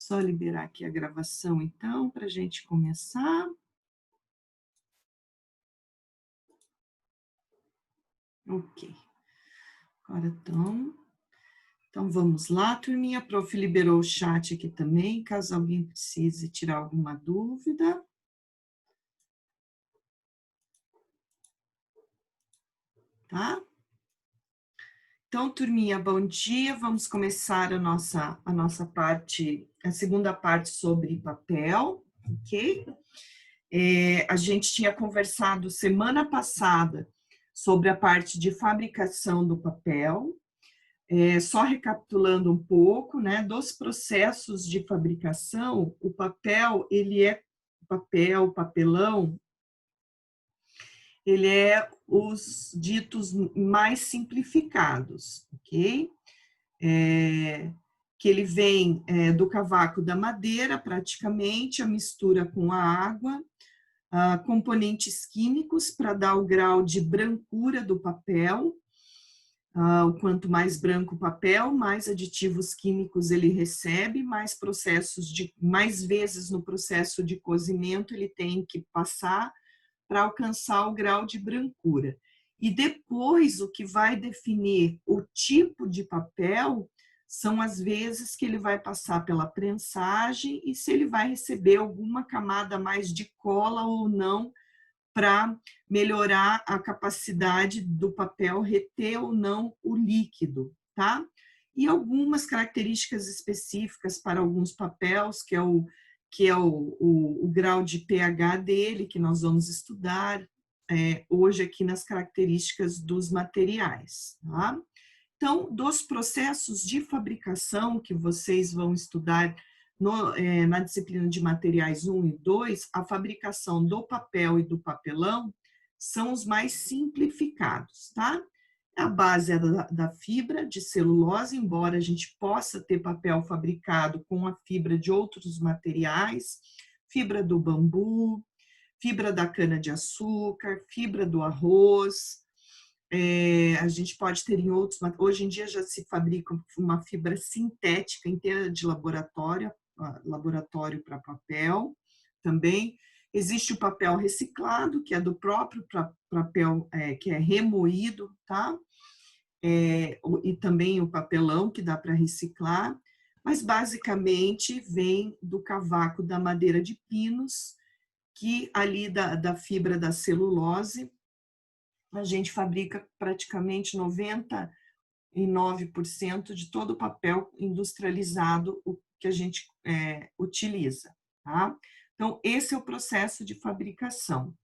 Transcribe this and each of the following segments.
Só liberar aqui a gravação, então, para a gente começar. Ok. Agora, então vamos lá, turminha. A prof. Liberou o chat aqui também, caso alguém precise tirar alguma dúvida. Tá? Então, turminha, bom dia. Vamos começar a nossa parte, a segunda parte sobre papel, ok? A gente tinha conversado semana passada sobre a parte de fabricação do papel. Só recapitulando um pouco, né, dos processos de fabricação, o papel, papelão, ele é os ditos mais simplificados, ok? Que ele vem do cavaco da madeira, praticamente, a mistura com a água, componentes químicos para dar o grau de brancura do papel. O quanto mais branco o papel, mais aditivos químicos ele recebe, mais vezes no processo de cozimento ele tem que passar para alcançar o grau de brancura. E depois o que vai definir o tipo de papel são as vezes que ele vai passar pela prensagem e se ele vai receber alguma camada mais de cola ou não, para melhorar a capacidade do papel reter ou não o líquido, tá? E algumas características específicas para alguns papéis, que é o grau de pH dele, que nós vamos estudar hoje aqui nas características dos materiais, tá? Então, dos processos de fabricação que vocês vão estudar na disciplina de materiais 1 e 2, a fabricação do papel e do papelão são os mais simplificados, tá? A base é da fibra de celulose, embora a gente possa ter papel fabricado com a fibra de outros materiais, fibra do bambu, fibra da cana-de-açúcar, fibra do arroz. A gente pode ter em outros, hoje em dia já se fabrica uma fibra sintética inteira de laboratório para papel também. Existe o papel reciclado, que é do próprio papel que é remoído, tá? E também o papelão, que dá para reciclar, mas basicamente vem do cavaco da madeira de pinos, que ali da fibra da celulose, a gente fabrica praticamente 99% de todo o papel industrializado que a gente utiliza, tá? Então, esse é o processo de fabricação.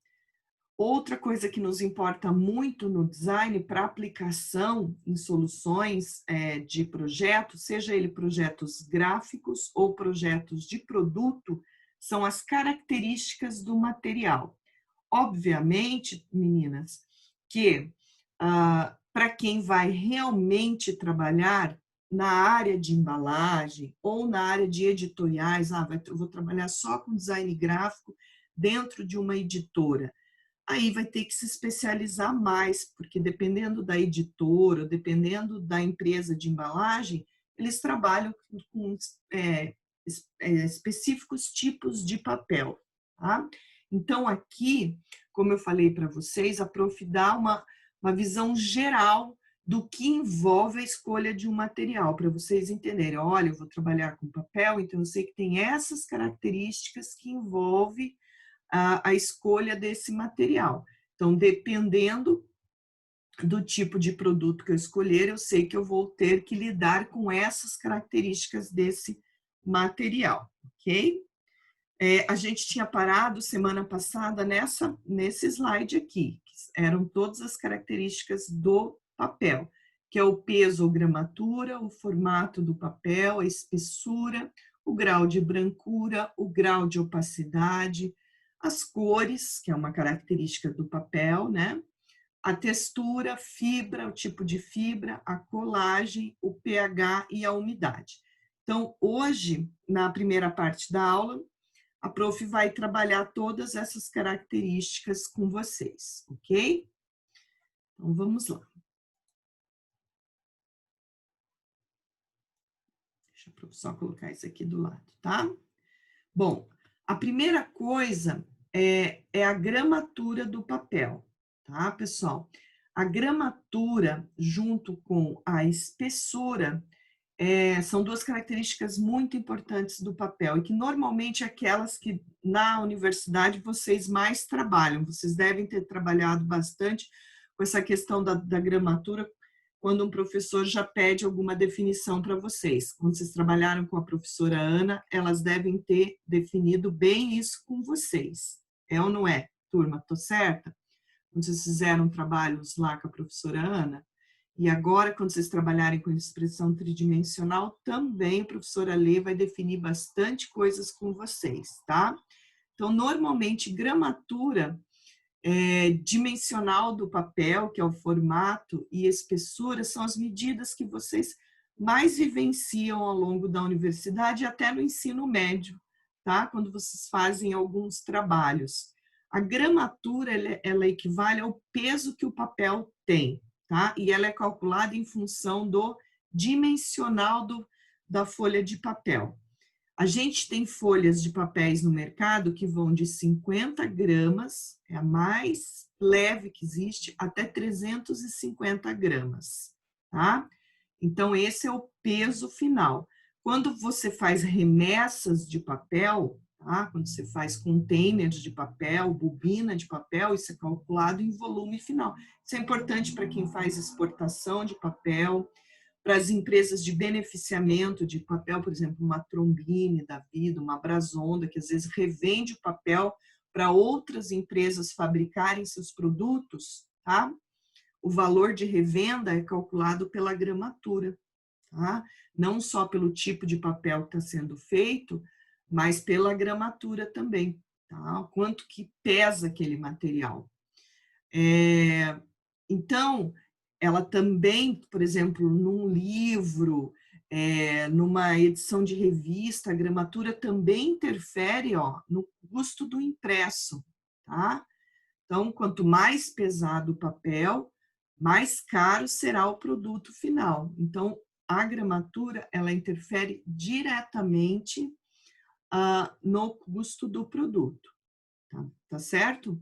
Outra coisa que nos importa muito no design para aplicação em soluções de projetos, seja ele projetos gráficos ou projetos de produto, são as características do material. Obviamente, meninas, que para quem vai realmente trabalhar na área de embalagem ou na área de editoriais, eu vou trabalhar só com design gráfico dentro de uma editora. Aí vai ter que se especializar mais, porque dependendo da editora, dependendo da empresa de embalagem, eles trabalham com específicos tipos de papel, tá? Então, aqui, como eu falei para vocês, a prof dá uma visão geral do que envolve a escolha de um material, para vocês entenderem. Olha, eu vou trabalhar com papel, então eu sei que tem essas características que envolve a escolha desse material. Então, dependendo do tipo de produto que eu escolher, eu sei que eu vou ter que lidar com essas características desse material, ok? A gente tinha parado semana passada nesse slide aqui, que eram todas as características do papel, que é o peso ou gramatura, o formato do papel, a espessura, o grau de brancura, o grau de opacidade, as cores, que é uma característica do papel, né? A textura, fibra, o tipo de fibra, a colagem, o pH e a umidade. Então, hoje, na primeira parte da aula, a prof vai trabalhar todas essas características com vocês, ok? Então, vamos lá. Deixa eu só colocar isso aqui do lado, tá? Bom, a primeira coisa é a gramatura do papel, tá, pessoal? A gramatura, junto com a espessura, são duas características muito importantes do papel e que normalmente é aquelas que na universidade vocês mais trabalham. Vocês devem ter trabalhado bastante com essa questão da gramatura quando um professor já pede alguma definição para vocês. Quando vocês trabalharam com a professora Ana, elas devem ter definido bem isso com vocês. É ou não é, turma? Tô certa? Quando vocês fizeram trabalhos lá com a professora Ana, e agora, quando vocês trabalharem com expressão tridimensional, também a professora Lê vai definir bastante coisas com vocês, tá? Então, normalmente, gramatura dimensional do papel, que é o formato, e espessura, são as medidas que vocês mais vivenciam ao longo da universidade, até no ensino médio, tá? Quando vocês fazem alguns trabalhos. A gramatura, ela equivale ao peso que o papel tem, tá? E ela é calculada em função do dimensional da folha de papel. A gente tem folhas de papéis no mercado que vão de 50 gramas, é a mais leve que existe, até 350 gramas, tá? Então, esse é o peso final. Quando você faz remessas de papel, tá? Quando você faz containers de papel, bobina de papel, isso é calculado em volume final. Isso é importante para quem faz exportação de papel, para as empresas de beneficiamento de papel, por exemplo, uma Trombini da vida, uma Brasonda, que às vezes revende o papel para outras empresas fabricarem seus produtos, tá? O valor de revenda é calculado pela gramatura, tá? Não só pelo tipo de papel que está sendo feito, mas pela gramatura também, tá? Quanto que pesa aquele material. Então, ela também, por exemplo, num livro, numa edição de revista, a gramatura também interfere, ó, no custo do impresso, tá? Então, quanto mais pesado o papel, mais caro será o produto final. Então, a gramatura, ela interfere diretamente no custo do produto, tá certo?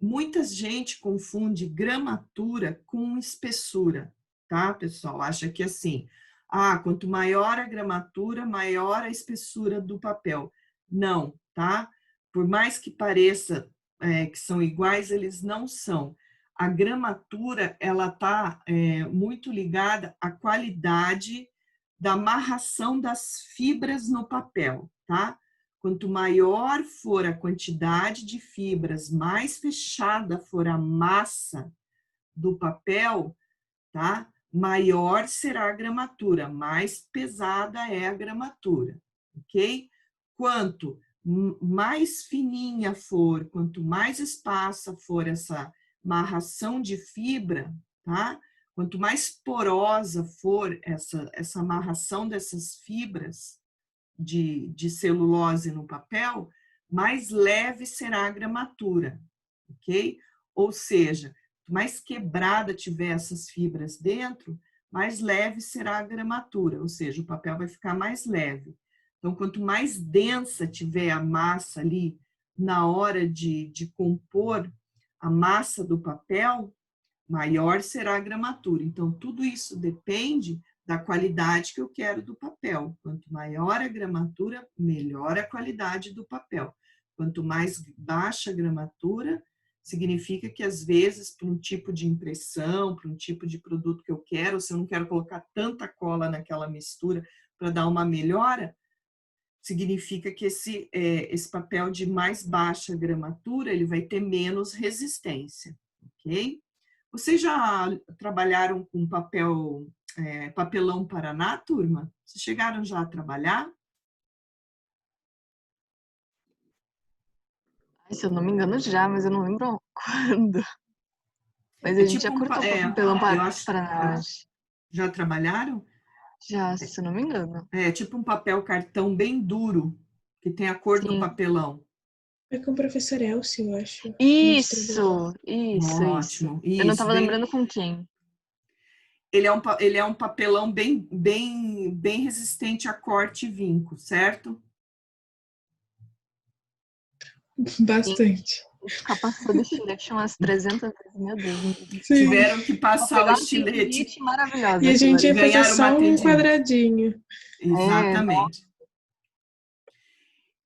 Muita gente confunde gramatura com espessura, tá, pessoal? Acha que assim, quanto maior a gramatura, maior a espessura do papel. Não, tá? Por mais que pareça que são iguais, eles não são. A gramatura, ela tá muito ligada à qualidade da amarração das fibras no papel, tá? Quanto maior for a quantidade de fibras, mais fechada for a massa do papel, tá? Maior será a gramatura, mais pesada é a gramatura, ok? Quanto mais fininha for, quanto mais espessa for essa amarração de fibra, tá? Quanto mais porosa for essa amarração dessas fibras, de celulose no papel, mais leve será a gramatura, ok? Ou seja, mais quebrada tiver essas fibras dentro, mais leve será a gramatura, ou seja, o papel vai ficar mais leve. Então, quanto mais densa tiver a massa ali na hora de compor a massa do papel, maior será a gramatura. Então, tudo isso depende da qualidade que eu quero do papel. Quanto maior a gramatura, melhor a qualidade do papel. Quanto mais baixa a gramatura, significa que às vezes para um tipo de impressão, para um tipo de produto que eu quero, se eu não quero colocar tanta cola naquela mistura para dar uma melhora, significa que esse papel de mais baixa gramatura, ele vai ter menos resistência, ok? Vocês já trabalharam com papelão Paraná, turma? Vocês chegaram já a trabalhar? Se eu não me engano já, mas eu não lembro quando. Mas a gente já cortou papelão Paraná. Já trabalharam? Já, se eu não me engano. É tipo um papel cartão bem duro, que tem a cor do papelão. É com o professor Elcio, eu acho. Isso. Ótimo. Eu não estava lembrando com quem. ele é um papelão bem resistente a corte e vinco, certo? Bastante. Ficar passando estilete umas 300 vezes, meu Deus. Sim. Tiveram que passar o estilete. Maravilhosa. E a gente ia fazer só um atendimento. quadradinho. Exatamente.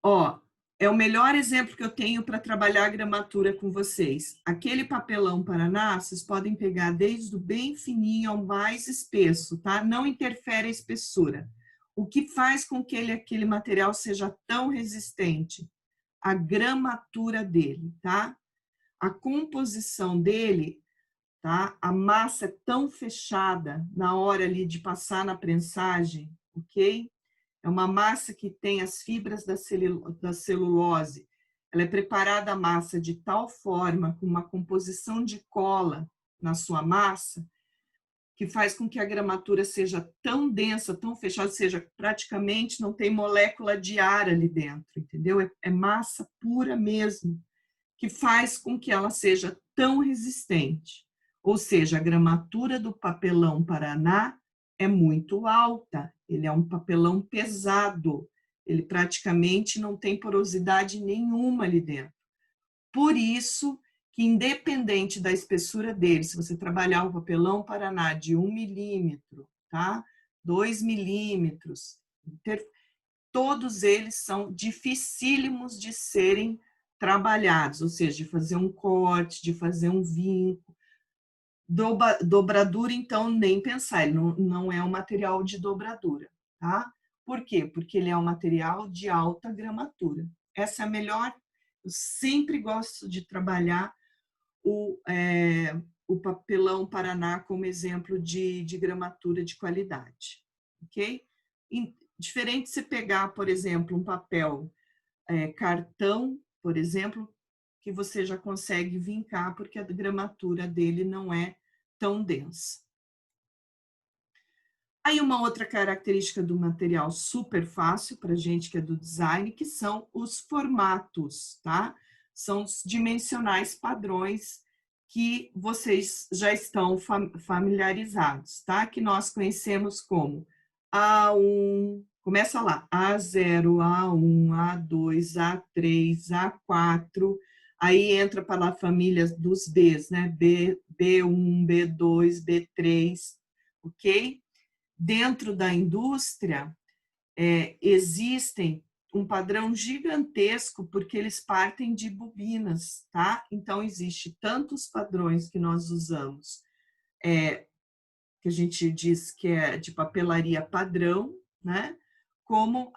Ó, é o melhor exemplo que eu tenho para trabalhar a gramatura com vocês. Aquele papelão Paraná, vocês podem pegar desde o bem fininho ao mais espesso, tá? Não interfere a espessura. O que faz com que aquele material seja tão resistente? A gramatura dele, tá? A composição dele, tá? A massa é tão fechada na hora ali de passar na prensagem, ok? É uma massa que tem as fibras da celulose. Ela é preparada a massa de tal forma, com uma composição de cola na sua massa, que faz com que a gramatura seja tão densa, tão fechada, ou seja, praticamente não tem molécula de ar ali dentro, entendeu? É massa pura mesmo, que faz com que ela seja tão resistente. Ou seja, a gramatura do papelão Paraná é muito alta, ele é um papelão pesado, ele praticamente não tem porosidade nenhuma ali dentro. Por isso que, independente da espessura dele, se você trabalhar o papelão Paraná de 1 milímetro, tá? 2 milímetros, todos eles são dificílimos de serem trabalhados, ou seja, de fazer um corte, de fazer um vinco. Dobradura, então, nem pensar, ele não é um material de dobradura, tá? Por quê? Porque ele é um material de alta gramatura. Essa é a melhor, eu sempre gosto de trabalhar o papelão Paraná como exemplo de gramatura de qualidade, ok? Diferente de você pegar, por exemplo, um papel cartão, por exemplo, que você já consegue vincar, porque a gramatura dele não é tão densa. Aí uma outra característica do material super fácil para gente que é do design, que são os formatos, tá? São os dimensionais padrões que vocês já estão familiarizados, tá? Que nós conhecemos como A1, começa lá, A0, A1, A2, A3, A4, aí entra para a família dos Bs, né? B1, B2, B3, ok? Dentro da indústria, existem um padrão gigantesco, porque eles partem de bobinas, tá? Então, existe tantos padrões que nós usamos, que a gente diz que é de papelaria padrão, né? Como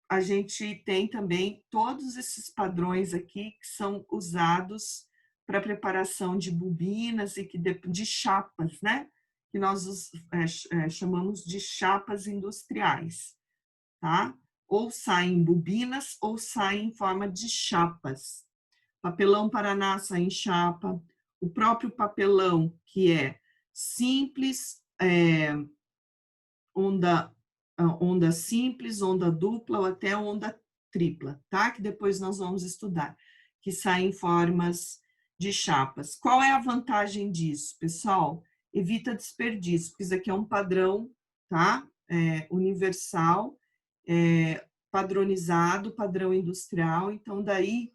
a gente tem também todos esses padrões aqui que são usados para preparação de bobinas e de chapas, né? Que nós chamamos de chapas industriais, tá? Ou saem em bobinas ou saem em forma de chapas. Papelão Paraná sai em chapa, o próprio papelão, que é simples, onda simples, onda dupla ou até onda tripla, tá? Que depois nós vamos estudar, que saem em formas de chapas. Qual é a vantagem disso, pessoal? Evita desperdício, porque isso aqui é um padrão, tá? Universal, padronizado, padrão industrial. Então, daí,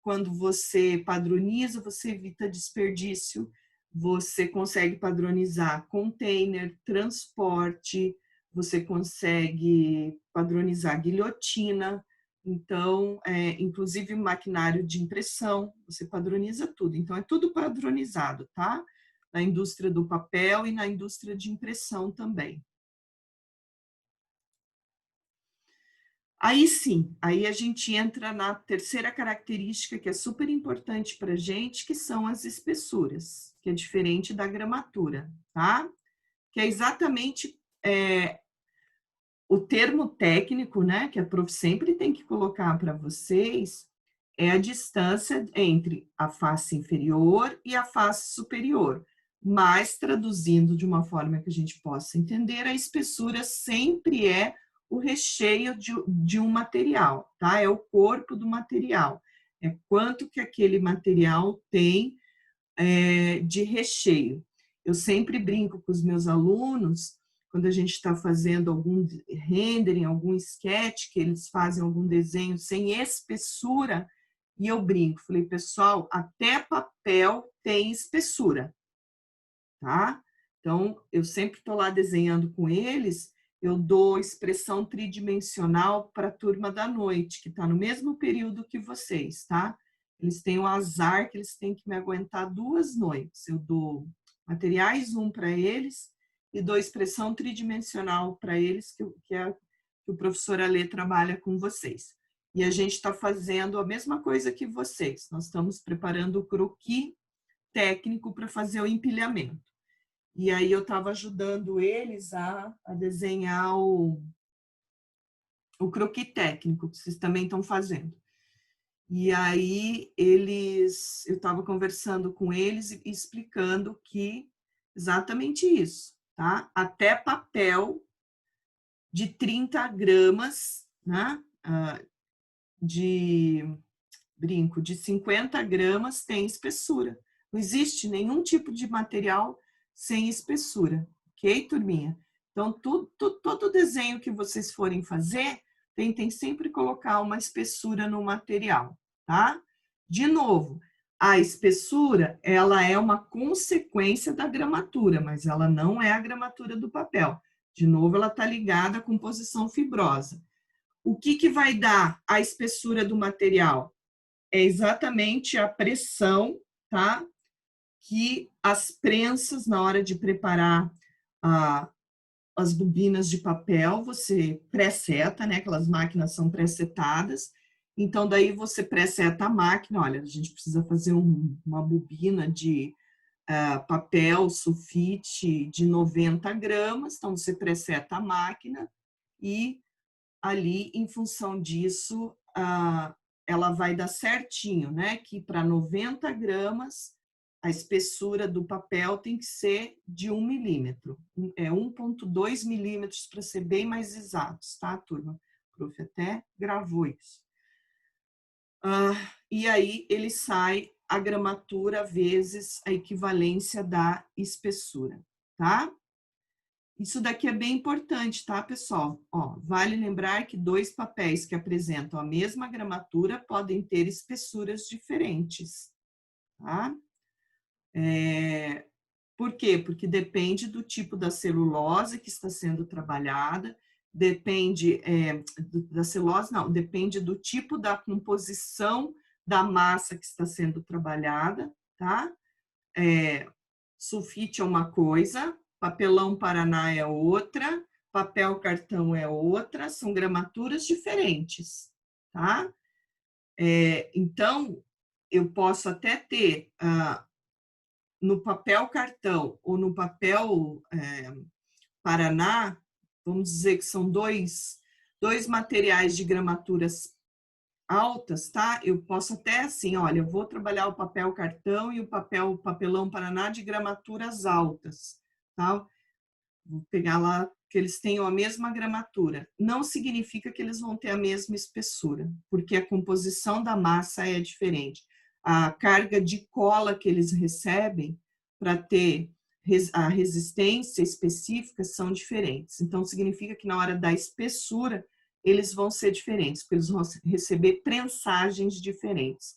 quando você padroniza, você evita desperdício, você consegue padronizar container, transporte, você consegue padronizar guilhotina, então, inclusive maquinário de impressão, você padroniza tudo. Então, é tudo padronizado, tá? Na indústria do papel e na indústria de impressão também. Aí sim, aí a gente entra na terceira característica que é super importante para a gente, que são as espessuras, que é diferente da gramatura, tá? Que é exatamente o termo técnico, né, que a prof sempre tem que colocar para vocês, é a distância entre a face inferior e a face superior. Mas, traduzindo de uma forma que a gente possa entender, a espessura sempre é o recheio de um material, tá? É o corpo do material. É quanto que aquele material tem de recheio. Eu sempre brinco com os meus alunos, quando a gente está fazendo algum rendering, algum sketch, que eles fazem algum desenho sem espessura, e eu brinco, falei, pessoal, até papel tem espessura, tá? Então, eu sempre estou lá desenhando com eles, eu dou expressão tridimensional para a turma da noite, que está no mesmo período que vocês, tá? Eles têm o azar que eles têm que me aguentar 2 noites. Eu dou materiais 1 para eles e dou expressão tridimensional para eles, que o professor Alê trabalha com vocês. E a gente está fazendo a mesma coisa que vocês. Nós estamos preparando o croquis técnico para fazer o empilhamento. E aí eu estava ajudando eles a desenhar o croquis técnico, que vocês também estão fazendo. E aí eu estava conversando com eles e explicando que exatamente isso, tá? Até papel de 30 gramas, né? De 50 gramas tem espessura. Não existe nenhum tipo de material sem espessura, ok, turminha? Então, todo desenho que vocês forem fazer, tentem sempre colocar uma espessura no material, tá? De novo, a espessura, ela é uma consequência da gramatura, mas ela não é a gramatura do papel. De novo, ela está ligada à composição fibrosa. O que vai dar a espessura do material? É exatamente a pressão, tá? Que as prensas, na hora de preparar as bobinas de papel, você pré-seta, né? Aquelas máquinas são pré-setadas. Então, daí você pré-seta a máquina. Olha, a gente precisa fazer uma bobina de papel sulfite de 90 gramas. Então, você pré-seta a máquina e ali, em função disso, ela vai dar certinho, né? Que para 90 gramas, a espessura do papel tem que ser de 1 milímetro. É 1,2 milímetros para ser bem mais exatos, tá, turma? O prof até gravou isso. E aí ele sai a gramatura vezes a equivalência da espessura, tá? Isso daqui é bem importante, tá, pessoal? Ó, vale lembrar que 2 papéis que apresentam a mesma gramatura podem ter espessuras diferentes, tá? Por quê? Porque depende do tipo da celulose que está sendo trabalhada, depende da celulose, não, depende do tipo da composição da massa que está sendo trabalhada, tá? Sulfite é uma coisa, papelão Paraná é outra, papel cartão é outra, são gramaturas diferentes, tá? Então, eu posso até ter no papel cartão ou no papel Paraná, vamos dizer que são dois materiais de gramaturas altas, tá? Eu posso até assim, olha, eu vou trabalhar o papel cartão e o papelão Paraná de gramaturas altas, tá? Vou pegar lá que eles tenham a mesma gramatura. Não significa que eles vão ter a mesma espessura, porque a composição da massa é diferente. A carga de cola que eles recebem para ter a resistência específica são diferentes. Então, significa que na hora da espessura, eles vão ser diferentes, porque eles vão receber prensagens diferentes.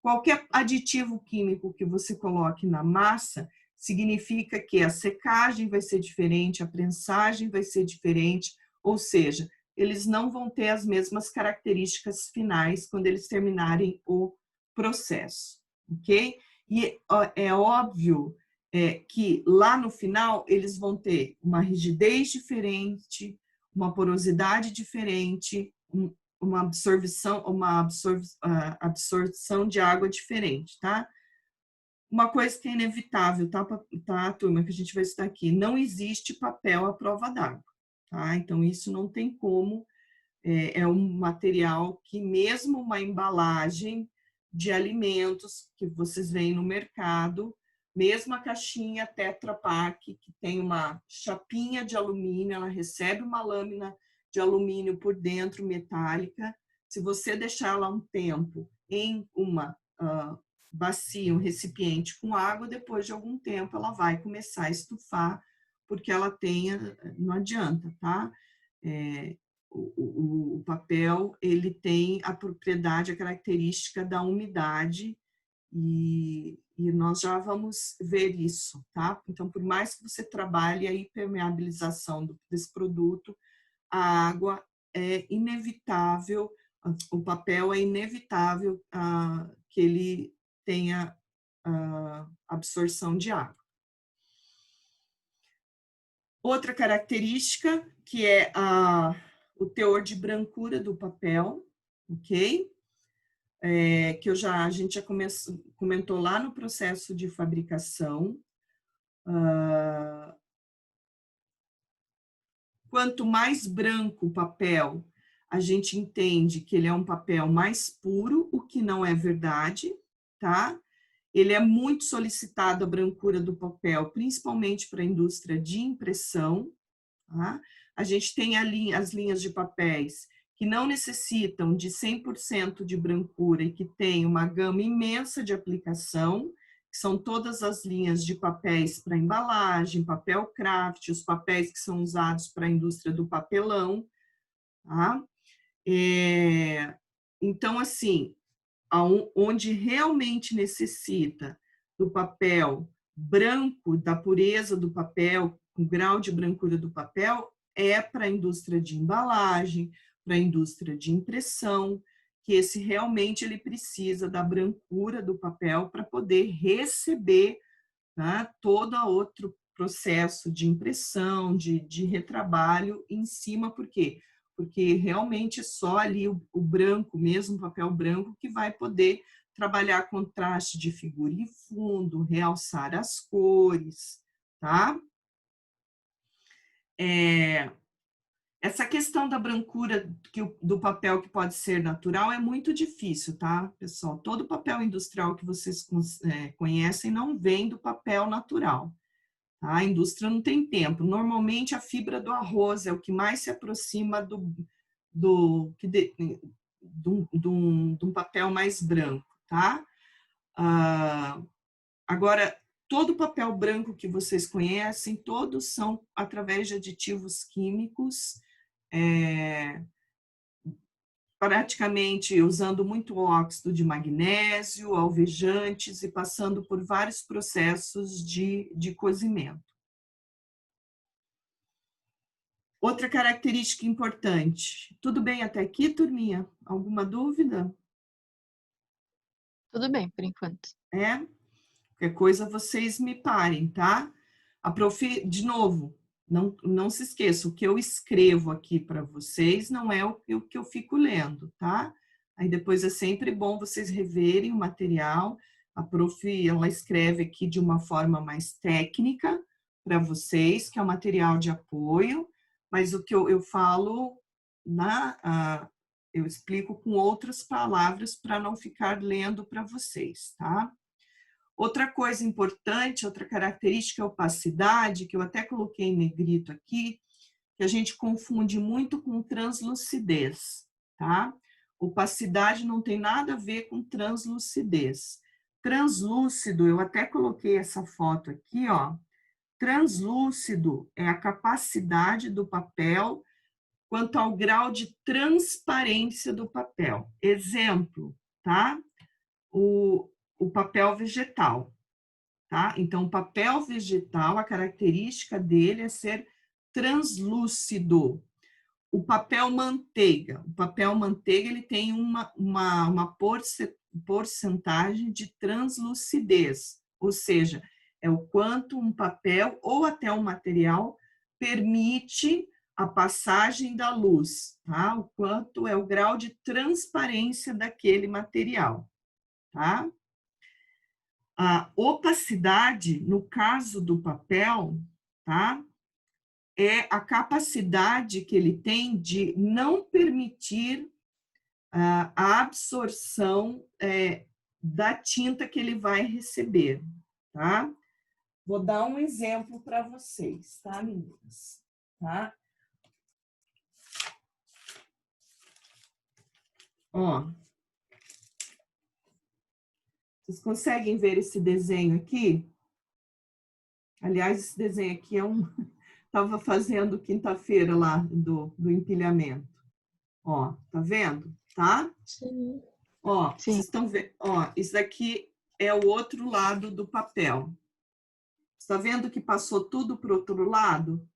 Qualquer aditivo químico que você coloque na massa, significa que a secagem vai ser diferente, a prensagem vai ser diferente, ou seja, eles não vão ter as mesmas características finais quando eles terminarem o processo, ok? E é óbvio que lá no final eles vão ter uma rigidez diferente, uma porosidade diferente, uma absorção de água diferente, tá? Uma coisa que é inevitável, tá, turma, que a gente vai estudar aqui, não existe papel à prova d'água, tá? Então, isso não tem como, é um material que mesmo uma embalagem de alimentos que vocês veem no mercado, mesmo a caixinha Tetra Pak, que tem uma chapinha de alumínio, ela recebe uma lâmina de alumínio por dentro, metálica, se você deixar ela um tempo em uma bacia, um recipiente com água, depois de algum tempo ela vai começar a estufar, porque ela tenha, não adianta, tá? O papel, ele tem a propriedade, a característica da umidade, e nós já vamos ver isso, tá? Então, por mais que você trabalhe a impermeabilização desse produto, a água é inevitável, o papel é inevitável que ele tenha absorção de água. Outra característica que é o teor de brancura do papel, ok? Que a gente já comentou lá no processo de fabricação. Quanto mais branco o papel, a gente entende que ele é um papel mais puro, o que não é verdade, tá? Ele é muito solicitado, a brancura do papel, principalmente para a indústria de impressão, tá? A gente tem as linhas de papéis que não necessitam de 100% de brancura e que tem uma gama imensa de aplicação, que são todas as linhas de papéis para embalagem, papel craft, os papéis que são usados para a indústria do papelão, tá? Então, assim, onde realmente necessita do papel branco, da pureza do papel, com grau de brancura do papel, é para a indústria de embalagem, para a indústria de impressão, que esse realmente ele precisa da brancura do papel para poder receber, né, todo outro processo de impressão, de retrabalho em cima, por quê? Porque realmente é só ali o branco mesmo, o papel branco, que vai poder trabalhar contraste de figura e fundo, realçar as cores, tá? Essa questão da brancura do papel que pode ser natural é muito difícil, tá, pessoal? Todo papel industrial que vocês conhecem não vem do papel natural. Tá? A indústria não tem tempo. Normalmente a fibra do arroz é o que mais se aproxima de um papel mais branco, tá? Agora, todo papel branco que vocês conhecem, todos são através de aditivos químicos, praticamente usando muito óxido de magnésio, alvejantes e passando por vários processos de cozimento. Outra característica importante. Tudo bem até aqui, turminha? Alguma dúvida? Tudo bem, por enquanto. Qualquer coisa vocês me parem, tá? De novo, não se esqueça, o que eu escrevo aqui para vocês não é o que eu fico lendo, tá? Aí depois é sempre bom vocês reverem o material. A prof, ela escreve aqui de uma forma mais técnica para vocês, que é o material de apoio, mas o que eu falo, eu explico com outras palavras para não ficar lendo para vocês, tá? Outra coisa importante, outra característica é a opacidade, que eu até coloquei em negrito aqui, que a gente confunde muito com translucidez, tá? Opacidade não tem nada a ver com translucidez. Translúcido, eu até coloquei essa foto aqui, ó. Translúcido é a capacidade do papel quanto ao grau de transparência do papel. Exemplo, tá? O papel vegetal, tá? Então, o papel vegetal, a característica dele é ser translúcido. O papel manteiga ele tem uma porcentagem de translucidez, ou seja, é o quanto um papel ou até um material permite a passagem da luz, tá? O quanto é o grau de transparência daquele material, tá? A opacidade, no caso do papel, tá? É a capacidade que ele tem de não permitir a absorção da tinta que ele vai receber, tá? Vou dar um exemplo para vocês, tá, meninas? Tá? Ó. Vocês conseguem ver esse desenho aqui? Aliás, esse desenho aqui é um... Estava fazendo quinta-feira lá do empilhamento. Ó, tá vendo? Tá? Sim. Ó, Sim. vocês estão vendo? Ó, isso daqui é o outro lado do papel. Está vendo que passou tudo para o outro lado?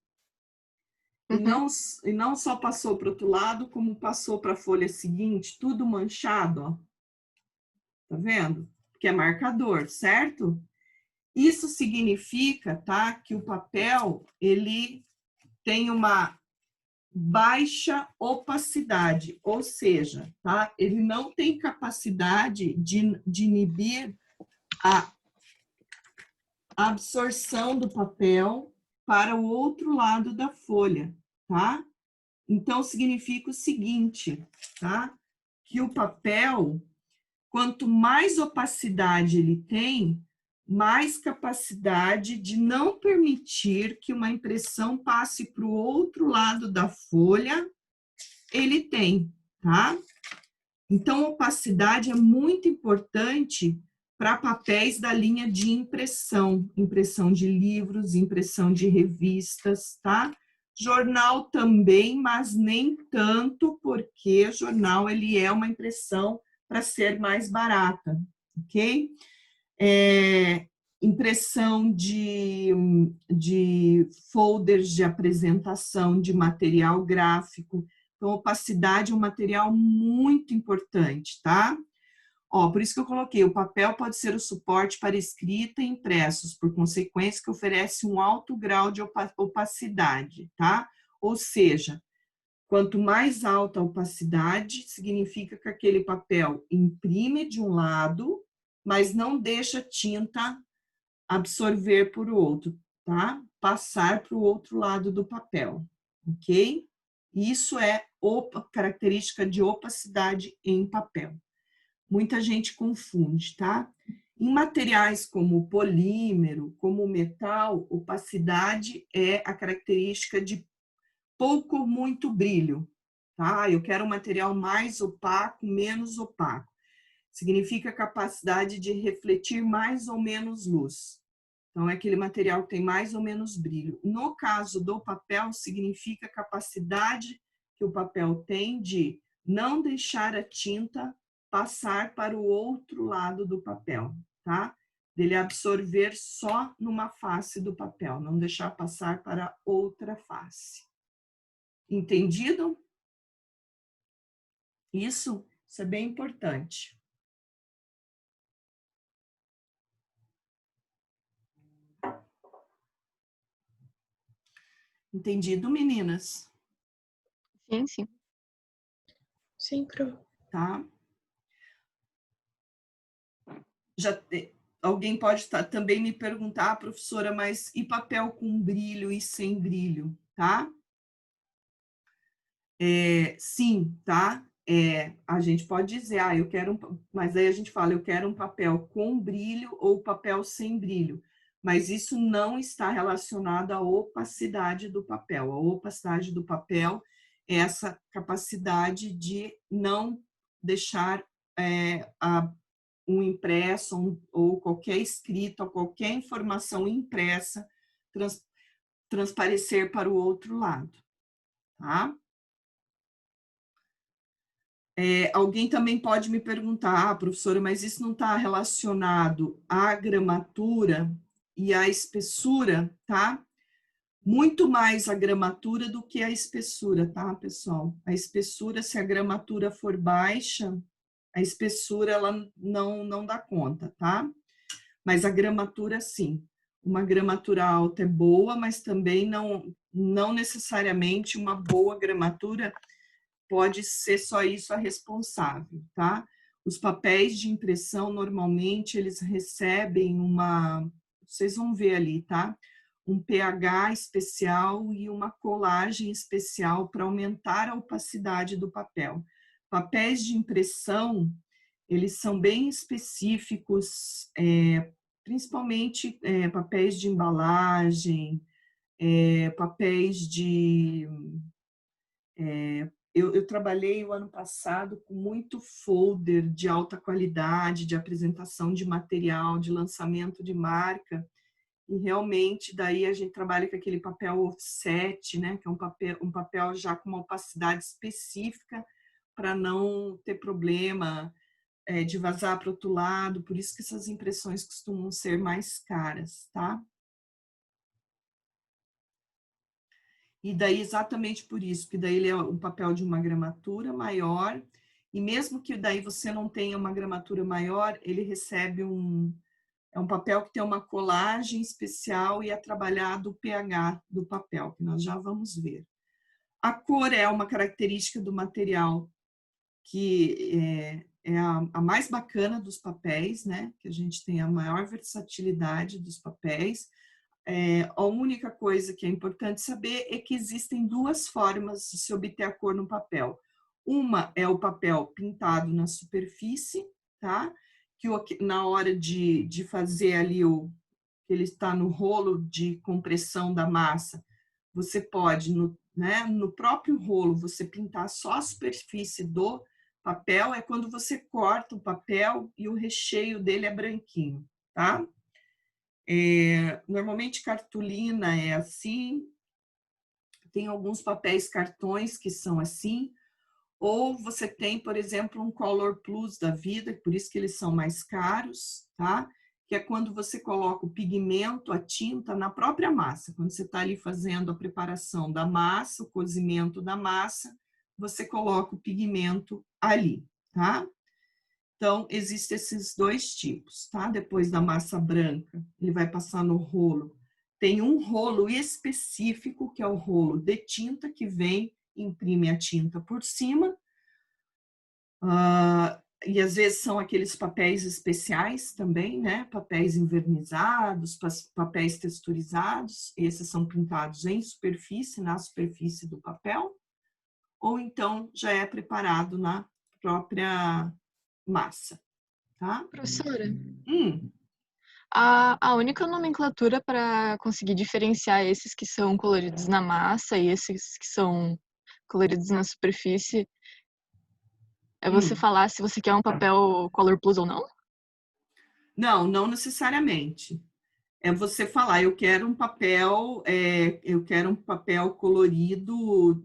E não só passou para o outro lado, como passou para a folha seguinte, tudo manchado, ó. Tá vendo? Que é marcador, certo? Isso significa, tá, que o papel, ele tem uma baixa opacidade, ou seja, tá, ele não tem capacidade de inibir a absorção do papel para o outro lado da folha, tá? Então, significa o seguinte, tá? Que o papel, quanto mais opacidade ele tem, mais capacidade de não permitir que uma impressão passe para o outro lado da folha, ele tem, tá? Então, opacidade é muito importante para papéis da linha de impressão, impressão de livros, impressão de revistas, tá? Jornal também, mas nem tanto, porque jornal ele é uma impressão para ser mais barata, ok? Impressão de folders de apresentação de material gráfico. Então, opacidade é um material muito importante, tá? Ó, por isso que eu coloquei, o papel pode ser o suporte para escrita e impressos, por consequência que oferece um alto grau de opacidade, tá? Ou seja, quanto mais alta a opacidade, significa que aquele papel imprime de um lado, mas não deixa tinta absorver por outro, tá? Passar para o outro lado do papel, ok? Isso é característica de opacidade em papel. Muita gente confunde, tá? Em materiais como polímero, como metal, opacidade é a característica de pouco ou muito brilho, tá? Eu quero um material mais opaco, menos opaco. Significa capacidade de refletir mais ou menos luz. Então, é aquele material que tem mais ou menos brilho. No caso do papel, significa capacidade que o papel tem de não deixar a tinta passar para o outro lado do papel, tá? Dele absorver só numa face do papel, não deixar passar para outra face. Entendido? Isso é bem importante. Entendido, meninas? Sim, sim. Sim, Pro. Tá? Alguém pode também me perguntar, professora, mas e papel com brilho e sem brilho, tá? Sim, tá? A gente pode dizer, eu quero mas aí a gente fala, eu quero um papel com brilho ou papel sem brilho. Mas isso não está relacionado à opacidade do papel. A opacidade do papel é essa capacidade de não deixar um impresso ou qualquer escrita, ou qualquer informação impressa transparecer para o outro lado, tá? Alguém também pode me perguntar, professora, mas isso não está relacionado à gramatura e à espessura, tá? Muito mais a gramatura do que a espessura, tá, pessoal? A espessura, se a gramatura for baixa, a espessura ela não dá conta, tá? Mas a gramatura, sim. Uma gramatura alta é boa, mas também não necessariamente uma boa gramatura pode ser só isso a responsável, tá? Os papéis de impressão, normalmente, eles recebem vocês vão ver ali, tá? Um pH especial e uma colagem especial para aumentar a opacidade do papel. Papéis de impressão, eles são bem específicos, principalmente papéis de embalagem, papéis de eu trabalhei o ano passado com muito folder de alta qualidade, de apresentação de material, de lançamento de marca, e realmente daí a gente trabalha com aquele papel offset, né, que é um papel já com uma opacidade específica para não ter problema de vazar para o outro lado, por isso que essas impressões costumam ser mais caras, tá? E daí exatamente por isso, que daí ele é um papel de uma gramatura maior, e mesmo que daí você não tenha uma gramatura maior, ele recebe é um papel que tem uma colagem especial e é trabalhado o pH do papel, que nós já vamos ver. A cor é uma característica do material que é a mais bacana dos papéis, né? Que a gente tem a maior versatilidade dos papéis. A única coisa que é importante saber é que existem duas formas de se obter a cor no papel. Uma é o papel pintado na superfície, tá? Que na hora de fazer ali que ele está no rolo de compressão da massa, você pode, no próprio rolo, você pintar só a superfície do papel, é quando você corta o papel e o recheio dele é branquinho, tá? Normalmente cartolina é assim, tem alguns papéis cartões que são assim, ou você tem, por exemplo, um Color Plus da vida, por isso que eles são mais caros, tá? Que é quando você coloca o pigmento, a tinta na própria massa. Quando você está ali fazendo a preparação da massa, o cozimento da massa, você coloca o pigmento ali, tá? Então, existem esses dois tipos, tá? Depois da massa branca, ele vai passar no rolo. Tem um rolo específico, que é o rolo de tinta, que vem, imprime a tinta por cima. E às vezes são aqueles papéis especiais também, né? Papéis envernizados, papéis texturizados. Esses são pintados em superfície, na superfície do papel. Ou então já é preparado na própria massa, tá? Professora, Hum. a única nomenclatura para conseguir diferenciar esses que são coloridos na massa e esses que são coloridos na superfície é você falar se você quer um papel Color Plus ou não? Não, não necessariamente. É você falar, eu quero um papel colorido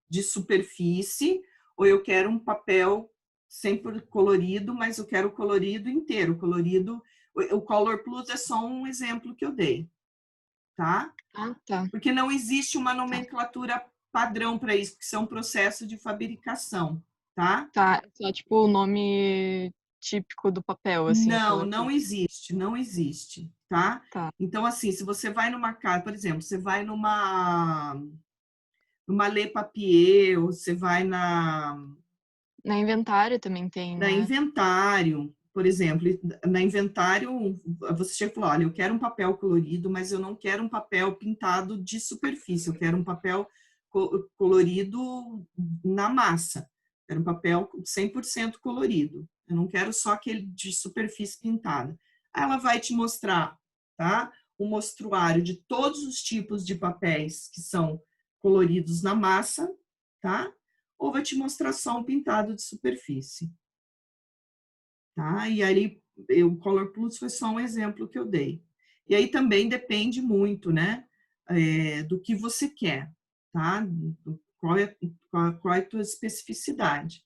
de superfície, ou eu quero um papel sempre colorido, mas eu quero o colorido inteiro, colorido. O Color Plus é só um exemplo que eu dei, tá? Ah, tá. Porque não existe uma nomenclatura padrão para isso, porque isso é um processo de fabricação, tá? Tá, só tipo o nome típico do papel, assim, Não, Color não Plus. existe, não existe, tá? Tá. Então, assim, se você vai numa casa, por exemplo, você vai numa Le Papier, ou você vai Na Inventário também tem, na né? Inventário, por exemplo, na Inventário, você chega e fala, olha, eu quero um papel colorido, mas eu não quero um papel pintado de superfície, eu quero um papel colorido na massa, eu quero um papel 100% colorido, eu não quero só aquele de superfície pintada. Aí ela vai te mostrar, tá? Um mostruário de todos os tipos de papéis que são coloridos na massa, tá? Ou vai te mostrar só um pintado de superfície. Tá? E aí, o Color Plus foi só um exemplo que eu dei. E aí também depende muito, né, do que você quer, tá? Qual é a tua especificidade.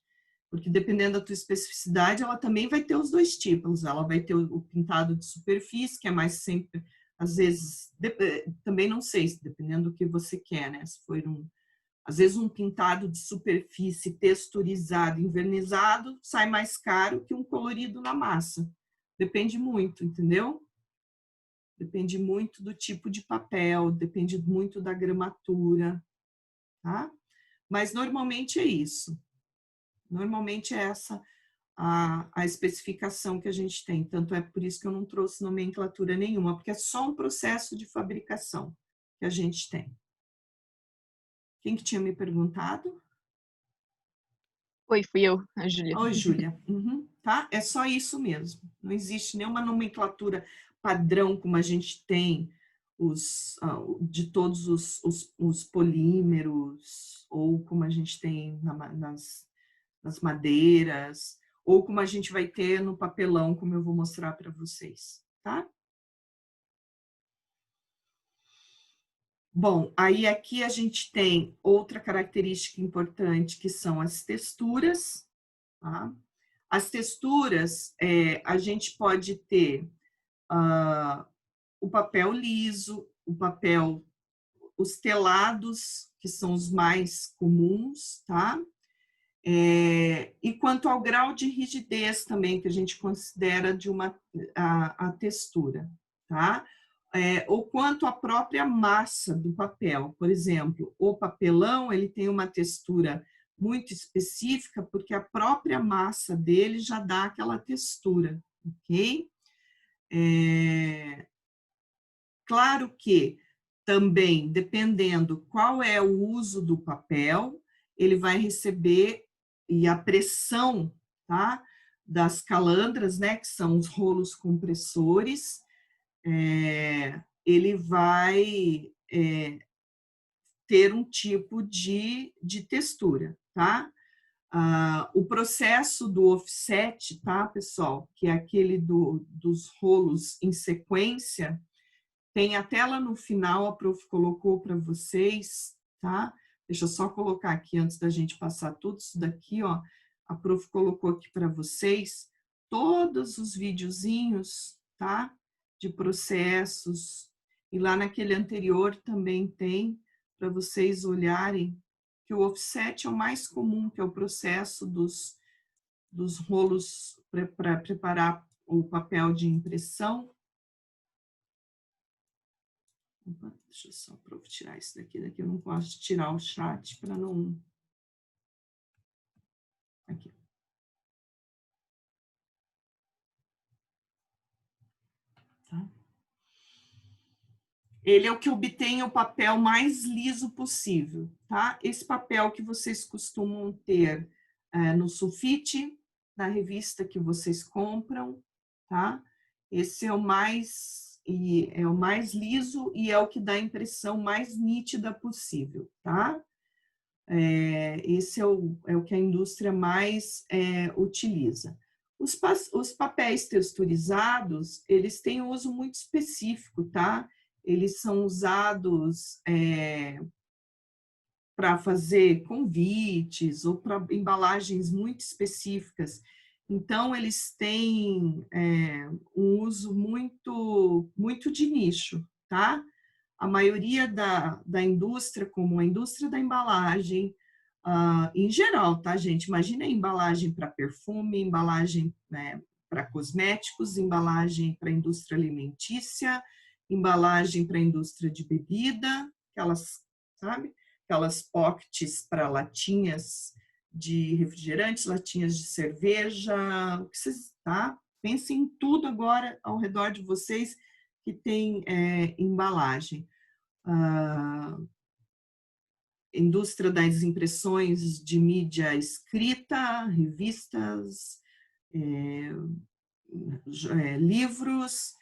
Porque dependendo da tua especificidade, ela também vai ter os dois tipos. Ela vai ter o pintado de superfície, que é mais sempre, às vezes, também não sei, dependendo do que você quer, né? Se for às vezes um pintado de superfície texturizado, envernizado, sai mais caro que um colorido na massa. Depende muito, entendeu? Depende muito do tipo de papel, depende muito da gramatura, tá? Mas normalmente é isso. Normalmente é essa a especificação que a gente tem. Tanto é por isso que eu não trouxe nomenclatura nenhuma, porque é só um processo de fabricação que a gente tem. Quem que tinha me perguntado? Oi, fui eu, a Júlia. Oi, Júlia. Uhum, tá? É só isso mesmo. Não existe nenhuma nomenclatura padrão como a gente tem de todos os polímeros, ou como a gente tem nas madeiras, ou como a gente vai ter no papelão, como eu vou mostrar para vocês, tá? Bom, aí aqui a gente tem outra característica importante, que são as texturas, tá? As texturas, a gente pode ter o papel liso, os telados, que são os mais comuns, tá? E quanto ao grau de rigidez também, que a gente considera de a textura, tá? Ou quanto à própria massa do papel. Por exemplo, o papelão, ele tem uma textura muito específica, porque a própria massa dele já dá aquela textura, ok? Claro que também, dependendo qual é o uso do papel, ele vai receber, e a pressão, tá, das calandras, né, que são os rolos compressores, ele vai ter um tipo de textura, tá? O processo do offset, tá, pessoal, que é aquele dos rolos em sequência, tem a tela no final, a prof colocou para vocês, tá? Deixa eu só colocar aqui antes da gente passar tudo isso daqui, ó. A prof colocou aqui para vocês todos os videozinhos, tá? De processos. E lá naquele anterior também tem, para vocês olharem, que o offset é o mais comum, que é o processo dos rolos para preparar o papel de impressão. Opa, deixa eu só tirar isso daqui eu não posso tirar o chat para não... Aqui. Tá? Ele é o que obtém o papel mais liso possível, tá? Esse papel que vocês costumam ter no sulfite, na revista que vocês compram, tá? Esse é o mais liso e é o que dá a impressão mais nítida possível, tá? Esse é o que a indústria mais utiliza. Os papéis texturizados, eles têm um uso muito específico, tá? Eles são usados para fazer convites ou para embalagens muito específicas. Então, eles têm um uso muito, muito de nicho, tá? A maioria da indústria, como a indústria da embalagem, em geral, tá, gente? Imagina a embalagem para perfume, embalagem, né, para cosméticos, embalagem para indústria alimentícia, embalagem para indústria de bebida, aquelas, sabe? Aquelas pockets para latinhas de refrigerantes, latinhas de cerveja, o que vocês, tá? Pensem em tudo agora ao redor de vocês que tem embalagem. Indústria das impressões de mídia escrita, revistas, livros,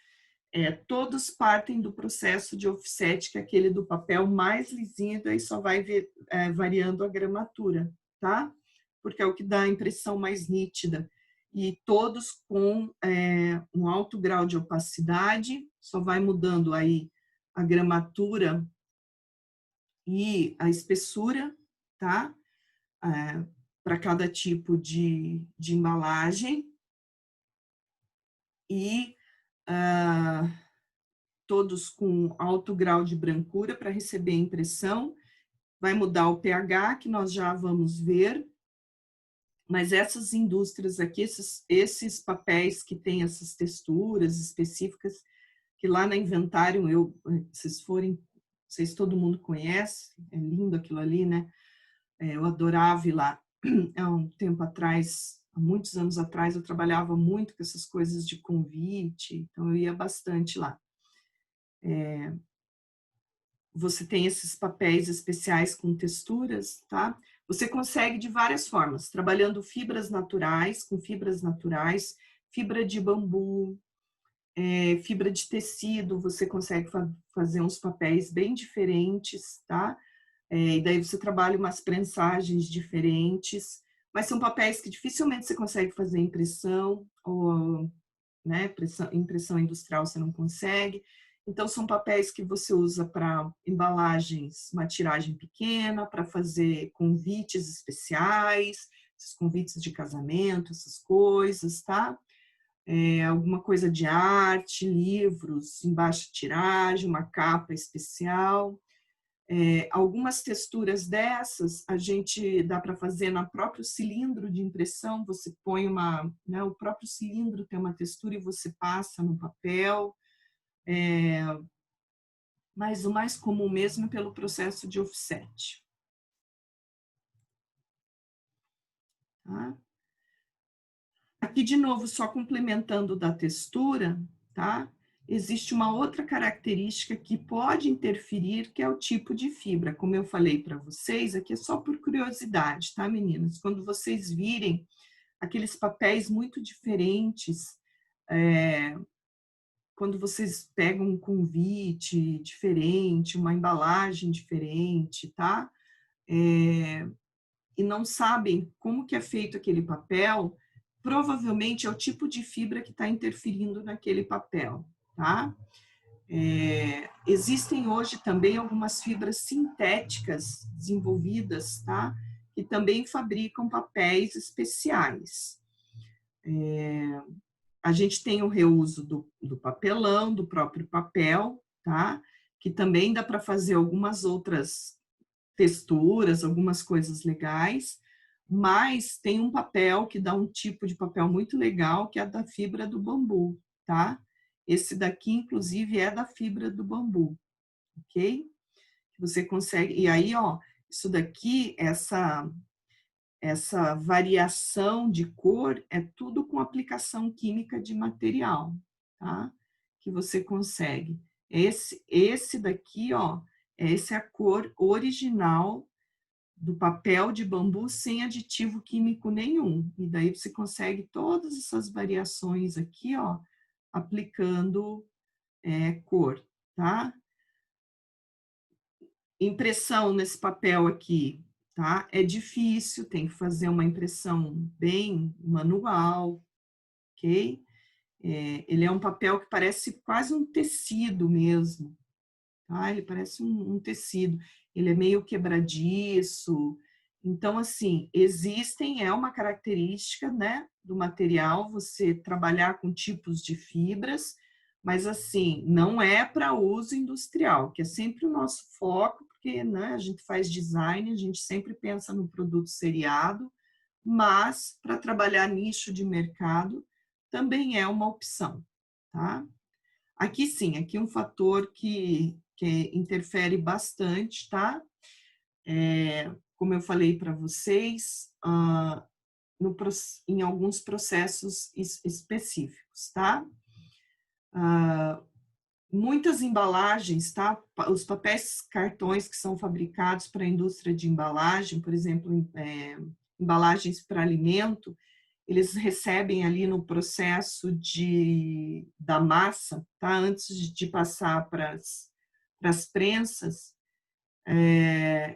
todos partem do processo de offset, que é aquele do papel mais lisinho, daí só vai variando a gramatura, tá? Porque é o que dá a impressão mais nítida. E todos com um alto grau de opacidade, só vai mudando aí a gramatura e a espessura, tá? Para cada tipo de embalagem. E todos com alto grau de brancura para receber a impressão. Vai mudar o pH, que nós já vamos ver. Mas essas indústrias aqui, esses papéis que têm essas texturas específicas, que lá na Inventário, vocês todo mundo conhece, é lindo aquilo ali, né? Eu adorava ir lá. Há um tempo atrás, há muitos anos atrás, eu trabalhava muito com essas coisas de convite, então eu ia bastante lá. Você tem esses papéis especiais com texturas, tá? Você consegue de várias formas, trabalhando fibras naturais, com fibras naturais, fibra de bambu, Fibra de tecido, você consegue fazer uns papéis bem diferentes, tá? E daí você trabalha umas prensagens diferentes, mas são papéis que dificilmente você consegue fazer impressão, ou né, impressão industrial você não consegue. Então, são papéis que você usa para embalagens, uma tiragem pequena, para fazer convites especiais, esses convites de casamento, essas coisas, tá? Alguma coisa de arte, livros em baixa tiragem, uma capa especial. Algumas texturas dessas a gente dá para fazer no próprio cilindro de impressão, você põe né, o próprio cilindro tem uma textura e você passa no papel. Mas o mais comum mesmo é pelo processo de offset. Tá? Aqui, de novo, só complementando da textura, tá? Existe uma outra característica que pode interferir, que é o tipo de fibra. Como eu falei para vocês, aqui é só por curiosidade, tá, meninas? Quando vocês virem aqueles papéis muito diferentes, quando vocês pegam um convite diferente, uma embalagem diferente, tá? E não sabem como que é feito aquele papel, provavelmente é o tipo de fibra que está interferindo naquele papel, tá? Existem hoje também algumas fibras sintéticas desenvolvidas, tá? Que também fabricam papéis especiais. A gente tem o reuso do papelão, do próprio papel, tá? Que também dá para fazer algumas outras texturas, algumas coisas legais, mas tem um papel que dá um tipo de papel muito legal, que é a da fibra do bambu, tá? Esse daqui, inclusive, é da fibra do bambu, ok? Você consegue, e aí, ó, isso daqui, essa variação de cor é tudo com aplicação química de material, tá? Que você consegue. Esse daqui, ó, essa é a cor original do papel de bambu sem aditivo químico nenhum. E daí você consegue todas essas variações aqui, ó, aplicando cor, tá? Impressão nesse papel aqui, tá? É difícil, tem que fazer uma impressão bem manual, ok? Ele é um papel que parece quase um tecido mesmo, tá? Ele parece um tecido, ele é meio quebradiço. Então, assim, é uma característica, né, do material, você trabalhar com tipos de fibras, mas, assim, não é para uso industrial, que é sempre o nosso foco, porque, né, a gente faz design, a gente sempre pensa no produto seriado, mas para trabalhar nicho de mercado também é uma opção, tá? Aqui sim, aqui um fator que interfere bastante, tá? Como eu falei para vocês, em alguns processos específicos, tá? Muitas embalagens, tá? Os papéis cartões que são fabricados para a indústria de embalagem, por exemplo, embalagens para alimento, eles recebem ali no processo da massa, tá? Antes de passar para as prensas,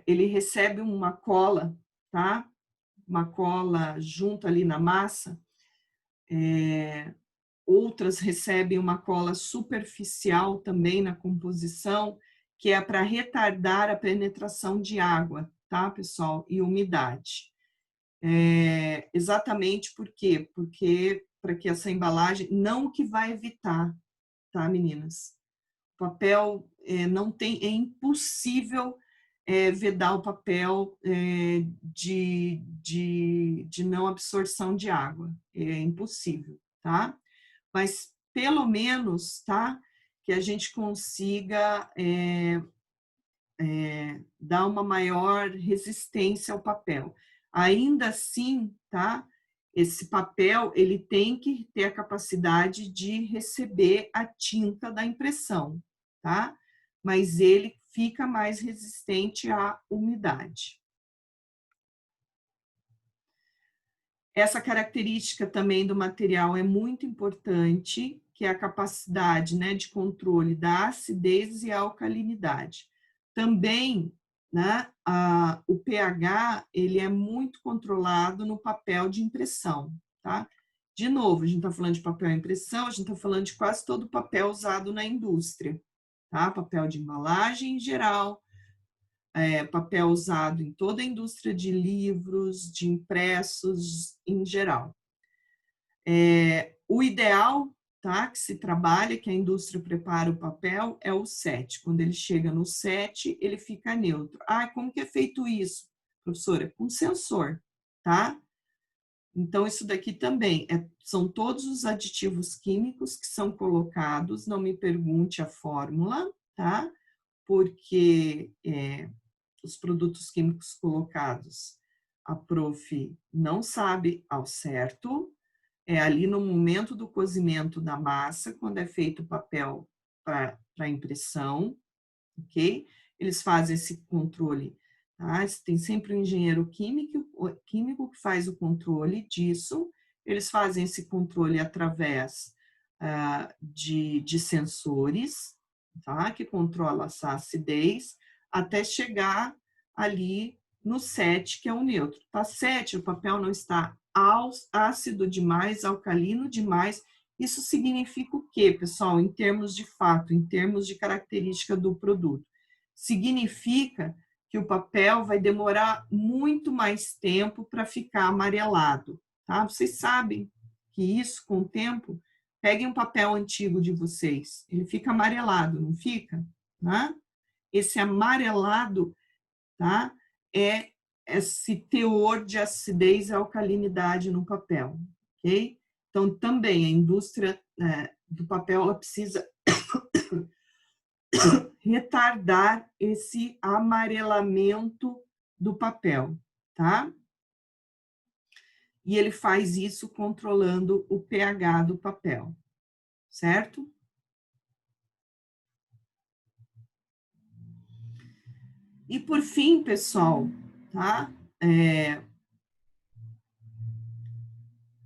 ele recebe uma cola, tá? Uma cola junto ali na massa. Outras recebem uma cola superficial também na composição, que é para retardar a penetração de água, tá, pessoal? E umidade. Exatamente por quê? Porque para que essa embalagem, não o que vai evitar, tá, meninas? O papel não tem, é impossível vedar o papel de não absorção de água. É impossível, tá? Mas pelo menos, tá? Que a gente consiga dar uma maior resistência ao papel. Ainda assim, tá? Esse papel, ele tem que ter a capacidade de receber a tinta da impressão, tá? Mas ele fica mais resistente à umidade. Essa característica também do material é muito importante, que é a capacidade, né, de controle da acidez e alcalinidade. Também, né, o pH, ele é muito controlado no papel de impressão, tá? De novo, a gente está falando de papel impressão, a gente está falando de quase todo o papel usado na indústria, tá? Papel de embalagem em geral, papel usado em toda a indústria de livros, de impressos em geral. O ideal, tá, que se trabalha, que a indústria prepara o papel, é o 7. Quando ele chega no 7, ele fica neutro. Ah, como que é feito isso, professora? Com sensor, tá? Então, isso daqui também são todos os aditivos químicos que são colocados, não me pergunte a fórmula, tá? Porque os produtos químicos colocados, a prof não sabe ao certo, é ali no momento do cozimento da massa, quando é feito o papel para impressão, ok? Eles fazem esse controle, tá? Tem sempre um engenheiro químico que faz o controle disso, eles fazem esse controle através de sensores, tá? Que controla essa acidez, até chegar ali no 7, que é o neutro. Tá 7, o papel não está ácido demais, alcalino demais. Isso significa o quê, pessoal? Em termos de fato, em termos de característica do produto. Significa que o papel vai demorar muito mais tempo para ficar amarelado, tá? Vocês sabem que isso, com o tempo, peguem um papel antigo de vocês, ele fica amarelado, não fica? Tá? Esse amarelado, tá? É esse teor de acidez e alcalinidade no papel, ok? Então, também a indústria do papel, ela precisa retardar esse amarelamento do papel, tá? E ele faz isso controlando o pH do papel, certo? E por fim, pessoal, tá?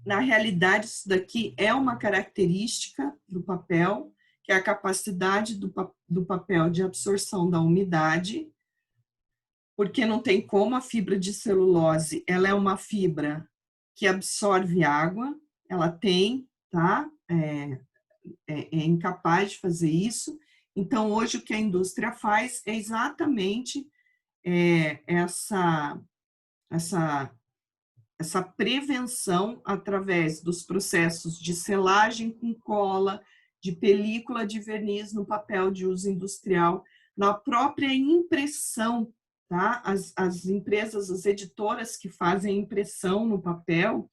Na realidade, isso daqui é uma característica do papel, que é a capacidade do papel de absorção da umidade, porque não tem como a fibra de celulose, ela é uma fibra que absorve água, ela tem, tá? É incapaz de fazer isso. Então, hoje, o que a indústria faz é exatamente essa prevenção através dos processos de selagem com cola, de película de verniz no papel de uso industrial, na própria impressão, tá? As empresas, as editoras que fazem impressão no papel,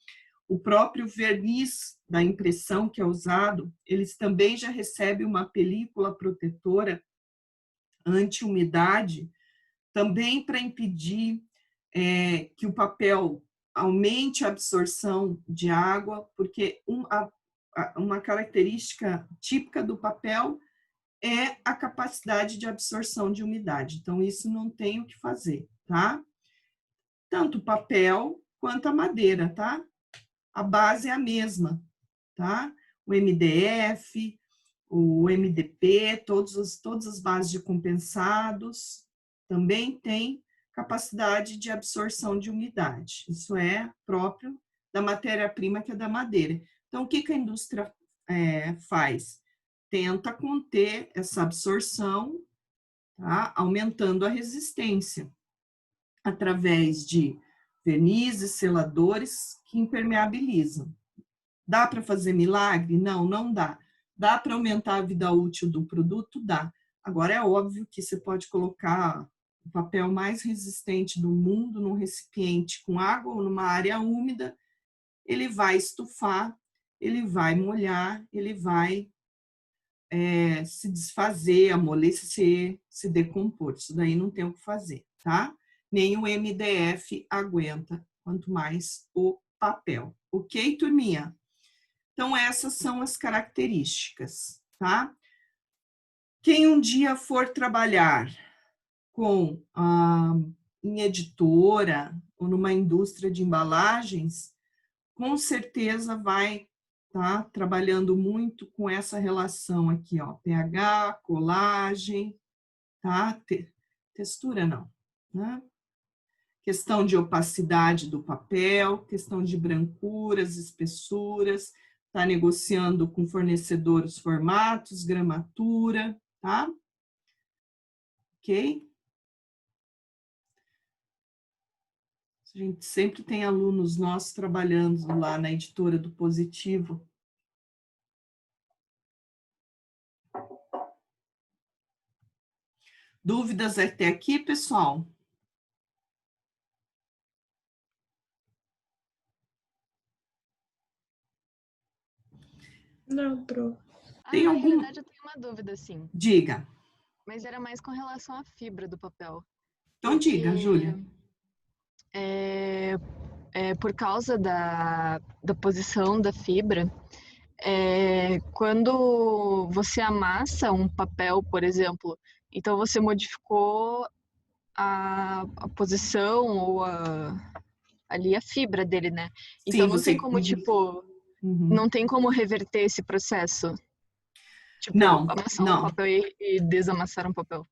o próprio verniz da impressão que é usado, eles também já recebem uma película protetora anti-umidade, também para impedir que o papel aumente a absorção de água, porque uma característica típica do papel é a capacidade de absorção de umidade. Então, isso não tem o que fazer, tá? Tanto o papel quanto a madeira, tá? A base é a mesma, tá? O MDF, o MDP, todas as bases de compensados também tem capacidade de absorção de umidade. Isso é próprio da matéria-prima, que é da madeira. Então, o que a indústria faz? Tenta conter essa absorção, tá? Aumentando a resistência, através de vernizes, seladores que impermeabilizam. Dá para fazer milagre? Não, não dá. Dá para aumentar a vida útil do produto? Dá. Agora, é óbvio que você pode colocar o papel mais resistente do mundo num recipiente com água ou numa área úmida, ele vai estufar, ele vai molhar, ele vai se desfazer, amolecer, se decompor. Isso daí não tem o que fazer, tá? Nem o MDF aguenta, quanto mais o papel. Ok, turminha? Então, essas são as características, tá? Quem um dia for trabalhar em editora ou numa indústria de embalagens, com certeza vai tá? Trabalhando muito com essa relação aqui, ó, pH, colagem, tá? Textura não, né? Questão de opacidade do papel, questão de brancuras, espessuras, tá negociando com fornecedor os formatos, gramatura, tá? Ok? A gente sempre tem alunos nossos trabalhando lá na editora do Positivo. Dúvidas até aqui, pessoal? Não, Pro. Tem Na algum... realidade, eu tenho uma dúvida, sim. Diga. Mas era mais com relação à fibra do papel. Então diga, Júlia. Por causa da posição da fibra, quando você amassa um papel, por exemplo, então você modificou a posição ou ali a fibra dele, né? Então Sim, não tem você... como, tipo, não tem como reverter esse processo. Tipo, Não, amassar um não, papel e desamassar um papel.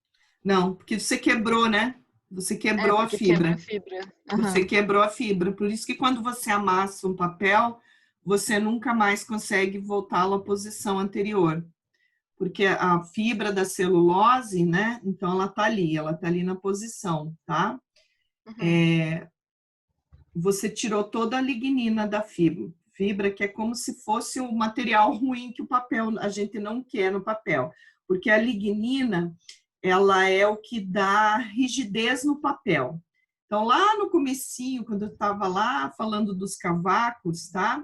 não, porque você quebrou, né? Você quebrou a Porque quebra a fibra. fibra. Você Aham. quebrou a fibra. Por isso que quando você amassa um papel, você nunca mais consegue voltá-lo à posição anterior. Porque a fibra da celulose, né? Então ela tá ali na posição, tá? Uhum. Você tirou toda a lignina da fibra, que é como se fosse o material ruim que o papel, a gente não quer no papel. Porque a lignina, ela é o que dá rigidez no papel. Então, lá no comecinho, quando eu estava lá falando dos cavacos, tá?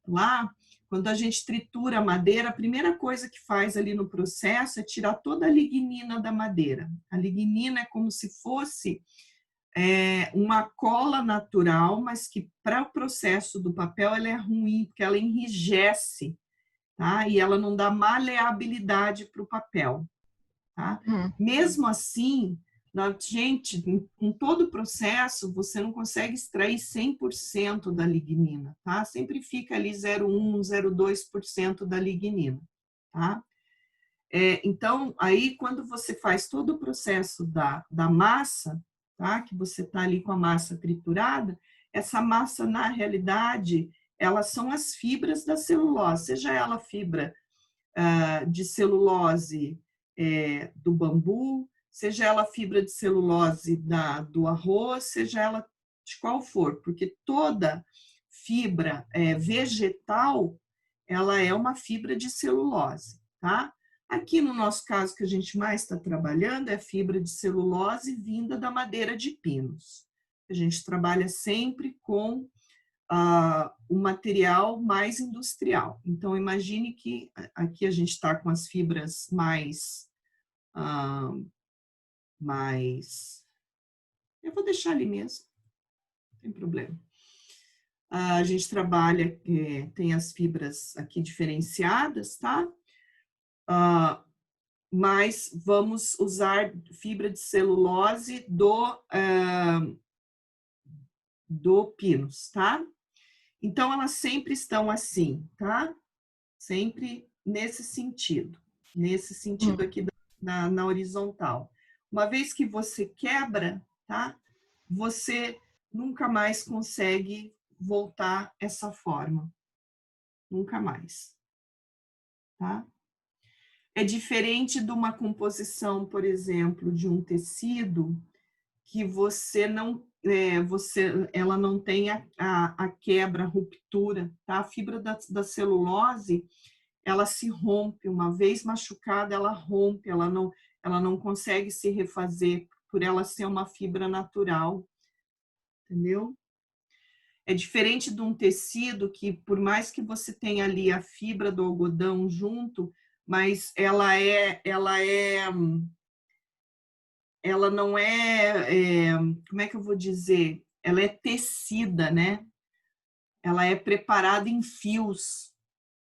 Lá, quando a gente tritura a madeira, a primeira coisa que faz ali no processo é tirar toda a lignina da madeira. A lignina é como se fosse uma cola natural, mas que para o processo do papel ela é ruim, porque ela enrijece, tá? E ela não dá maleabilidade para o papel, tá? Uhum. Mesmo assim, gente, com todo o processo, você não consegue extrair 100% da lignina, tá? Sempre fica ali 0,1, 0,2% da lignina, tá? Então, aí quando você faz todo o processo da massa, tá? Que você está ali com a massa triturada, essa massa, na realidade, elas são as fibras da celulose, seja ela fibra de celulose do bambu, seja ela fibra de celulose do arroz, seja ela de qual for, porque toda fibra vegetal, ela é uma fibra de celulose, tá? Aqui no nosso caso que a gente mais está trabalhando é fibra de celulose vinda da madeira de pinos. A gente trabalha sempre com o material mais industrial. Então, imagine que aqui a gente está com as fibras mais... Eu vou deixar ali mesmo, não tem problema. A gente trabalha, tem as fibras aqui diferenciadas, tá? Mas vamos usar fibra de celulose do Pinus, tá? Então, elas sempre estão assim, tá? Sempre nesse sentido aqui na horizontal. Uma vez que você quebra, tá? Você nunca mais consegue voltar essa forma. Nunca mais, tá? É diferente de uma composição, por exemplo, de um tecido que você não, ela não tem a quebra, a ruptura, tá? A fibra da celulose, ela se rompe, uma vez machucada, ela rompe, ela não consegue se refazer por ela ser uma fibra natural, entendeu? É diferente de um tecido que, por mais que você tenha ali a fibra do algodão junto, mas ela não como é que eu vou dizer? Ela é tecida, né? Ela é preparada em fios.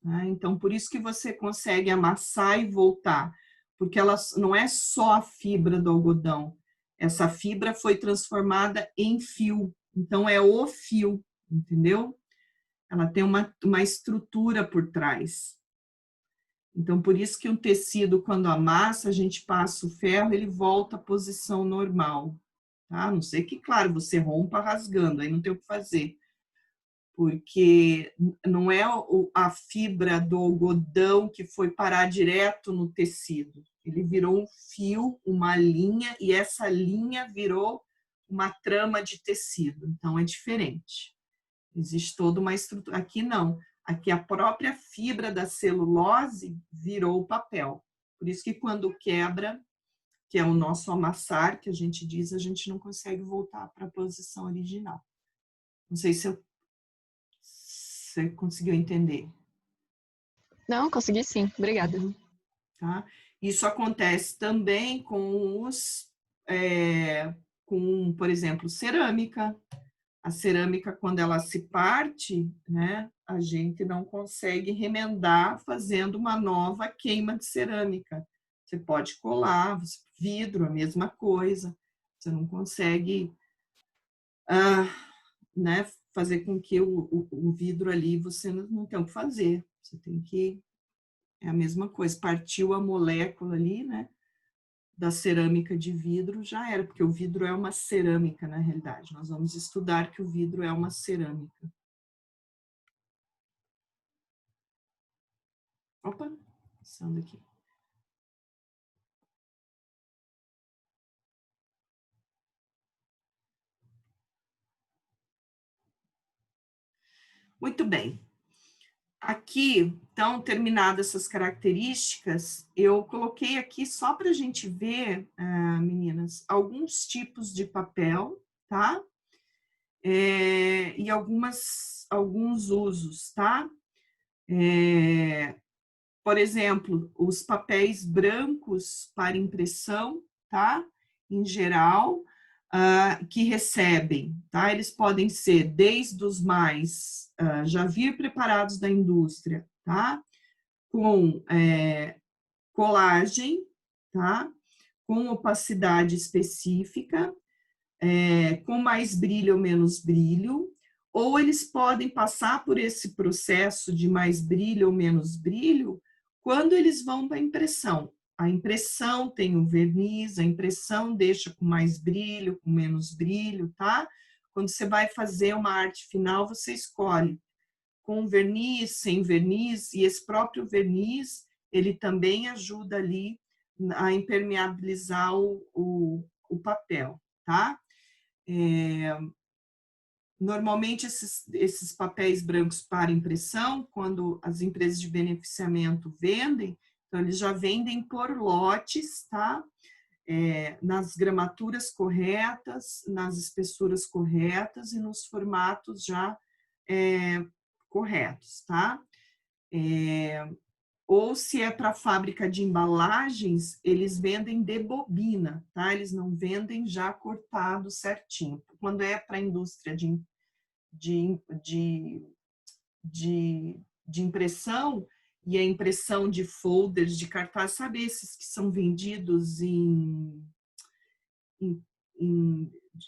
Né? Então, por isso que você consegue amassar e voltar, porque ela não é só a fibra do algodão. Essa fibra foi transformada em fio. Então, é o fio, entendeu? Ela tem uma estrutura por trás. Então, por isso que um tecido, quando amassa, a gente passa o ferro, ele volta à posição normal. Tá? A não ser que, claro, você rompa rasgando, aí não tem o que fazer. Porque não é a fibra do algodão que foi parar direto no tecido. Ele virou um fio, uma linha, e essa linha virou uma trama de tecido. Então, é diferente. Existe toda uma estrutura. Aqui não. Aqui a própria fibra da celulose virou o papel. Por isso que quando quebra, que é o nosso amassar, que a gente diz, a gente não consegue voltar para a posição original. Não sei se você conseguiu entender. Não, consegui sim. Obrigada. Tá? Isso acontece também com por exemplo, cerâmica. A cerâmica, quando ela se parte, né, a gente não consegue remendar fazendo uma nova queima de cerâmica. Você pode colar, vidro, a mesma coisa. Você não consegue né, fazer com que o vidro ali você não tem o que fazer. Você tem que... É a mesma coisa. Partiu a molécula ali, né, da cerâmica de vidro, já era, porque o vidro é uma cerâmica, na realidade. Nós vamos estudar que o vidro é uma cerâmica. Opa, passando aqui. Muito bem. Aqui, então, terminadas essas características, eu coloquei aqui só para a gente ver, meninas, alguns tipos de papel, tá? E alguns usos, tá? Por exemplo, os papéis brancos para impressão, tá? Em geral, que recebem, tá? Eles podem ser desde os mais já vir preparados da indústria, tá? Com colagem, tá? Com opacidade específica, com mais brilho ou menos brilho, ou eles podem passar por esse processo de mais brilho ou menos brilho quando eles vão para a impressão. A impressão tem o verniz, a impressão deixa com mais brilho, com menos brilho, tá? Quando você vai fazer uma arte final, você escolhe com verniz, sem verniz, e esse próprio verniz, ele também ajuda ali a impermeabilizar o papel, tá? Normalmente, esses papéis brancos para impressão, quando as empresas de beneficiamento vendem, então eles já vendem por lotes, tá? Nas gramaturas corretas, nas espessuras corretas e nos formatos já corretos, tá? Ou se é para fábrica de embalagens, eles vendem de bobina, tá? Eles não vendem já cortado certinho. Quando é para a indústria de impressão, e a impressão de folders, de cartaz, sabe esses que são vendidos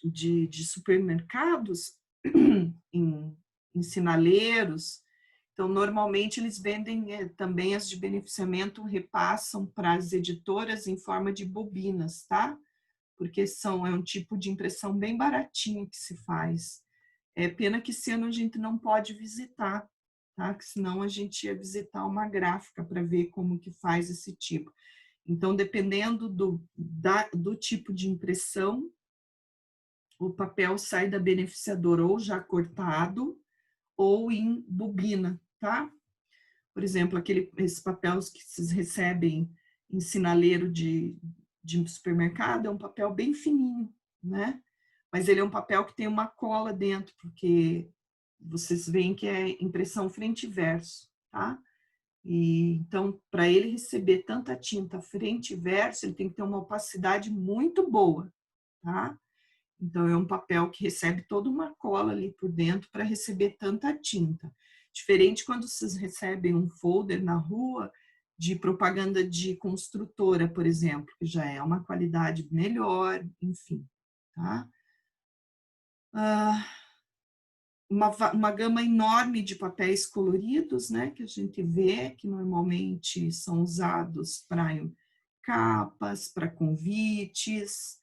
de supermercados, em sinaleiros. Então, normalmente, eles vendem também as de beneficiamento, repassam para as editoras em forma de bobinas, tá? Porque é um tipo de impressão bem baratinho que se faz. É pena que esse ano a gente não pode visitar, tá? Que senão a gente ia visitar uma gráfica para ver como que faz esse tipo. Então, dependendo do tipo de impressão, o papel sai da beneficiadora ou já cortado ou em bobina, tá? Por exemplo, esses papéis que vocês recebem em sinaleiro de supermercado é um papel bem fininho, né? Mas ele é um papel que tem uma cola dentro, porque vocês veem que é impressão frente e verso, tá? E, então, para ele receber tanta tinta frente e verso, ele tem que ter uma opacidade muito boa, tá? Então, é um papel que recebe toda uma cola ali por dentro para receber tanta tinta. Diferente quando vocês recebem um folder na rua de propaganda de construtora, por exemplo, que já é uma qualidade melhor, enfim, tá? uma gama enorme de papéis coloridos, né, que a gente vê, que normalmente são usados para capas, para convites.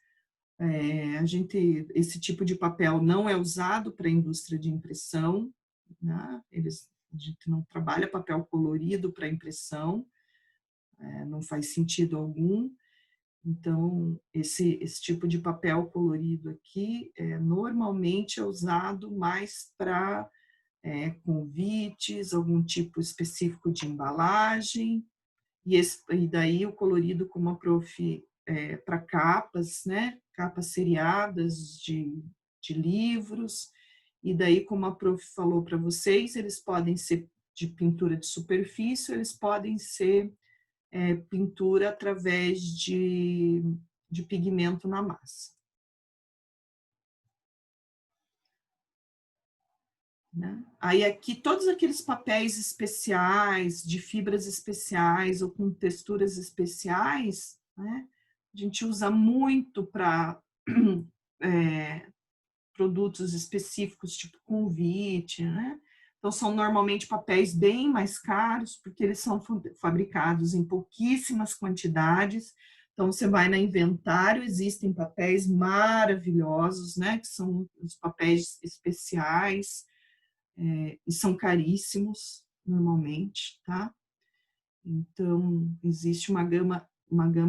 Esse tipo de papel não é usado para a indústria de impressão, né? A gente não trabalha papel colorido para impressão, não faz sentido algum. Então, esse tipo de papel colorido aqui, normalmente é usado mais para convites, algum tipo específico de embalagem, e daí o colorido, como a prof, para capas, né? Capas seriadas de livros, e daí, como a prof falou para vocês, eles podem ser de pintura de superfície, eles podem ser pintura através de pigmento na massa. Né? Aí aqui, todos aqueles papéis especiais, de fibras especiais ou com texturas especiais, né? A gente usa muito para produtos específicos, tipo convite, né? Então, são normalmente papéis bem mais caros, porque eles são fabricados em pouquíssimas quantidades. Então, você vai na Inventário, existem papéis maravilhosos, né? Que são os papéis especiais, e são caríssimos, normalmente, tá? Então, existe uma gama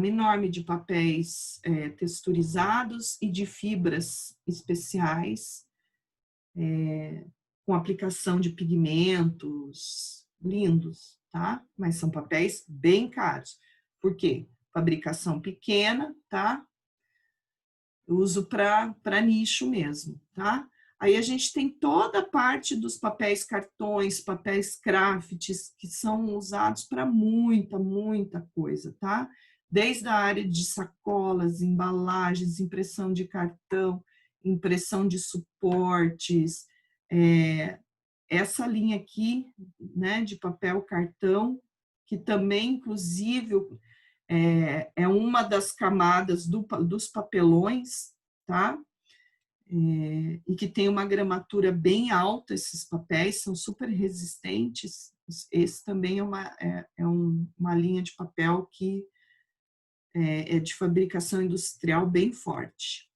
enorme de papéis texturizados e de fibras especiais, com aplicação de pigmentos lindos, tá? Mas são papéis bem caros. Por quê? Fabricação pequena, tá? Uso para nicho mesmo, tá? Aí a gente tem toda a parte dos papéis cartões, papéis crafts, que são usados para muita coisa, tá? Desde a área de sacolas, embalagens, impressão de cartão, impressão de suportes, essa linha aqui, né, de papel cartão, que também, inclusive, é uma das camadas dos papelões, tá? E que tem uma gramatura bem alta, esses papéis são super resistentes. Esse também é uma linha de papel que é de fabricação industrial bem forte.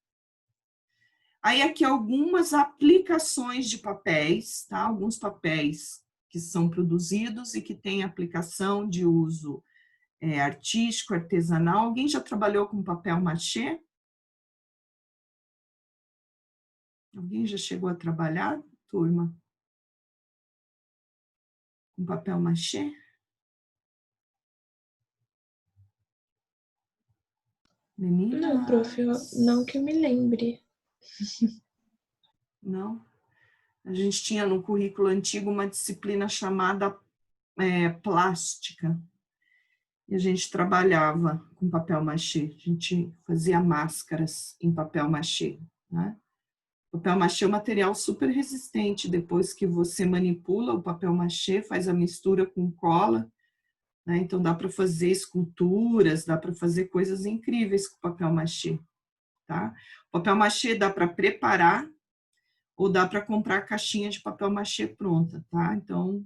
Aí aqui algumas aplicações de papéis, tá? Alguns papéis que são produzidos e que têm aplicação de uso artístico, artesanal. Alguém já trabalhou com papel machê? Alguém já chegou a trabalhar, turma? Com papel machê? Meninas? Não, prof, não que eu me lembre. Não? A gente tinha no currículo antigo uma disciplina chamada plástica. E a gente trabalhava com papel machê. A gente fazia máscaras em papel machê, né? O papel machê é um material super resistente. Depois que você manipula o papel machê, faz a mistura com cola, né? Então dá para fazer esculturas, dá para fazer coisas incríveis com papel machê, tá? O papel machê dá para preparar ou dá para comprar caixinha de papel machê pronta, tá? Então,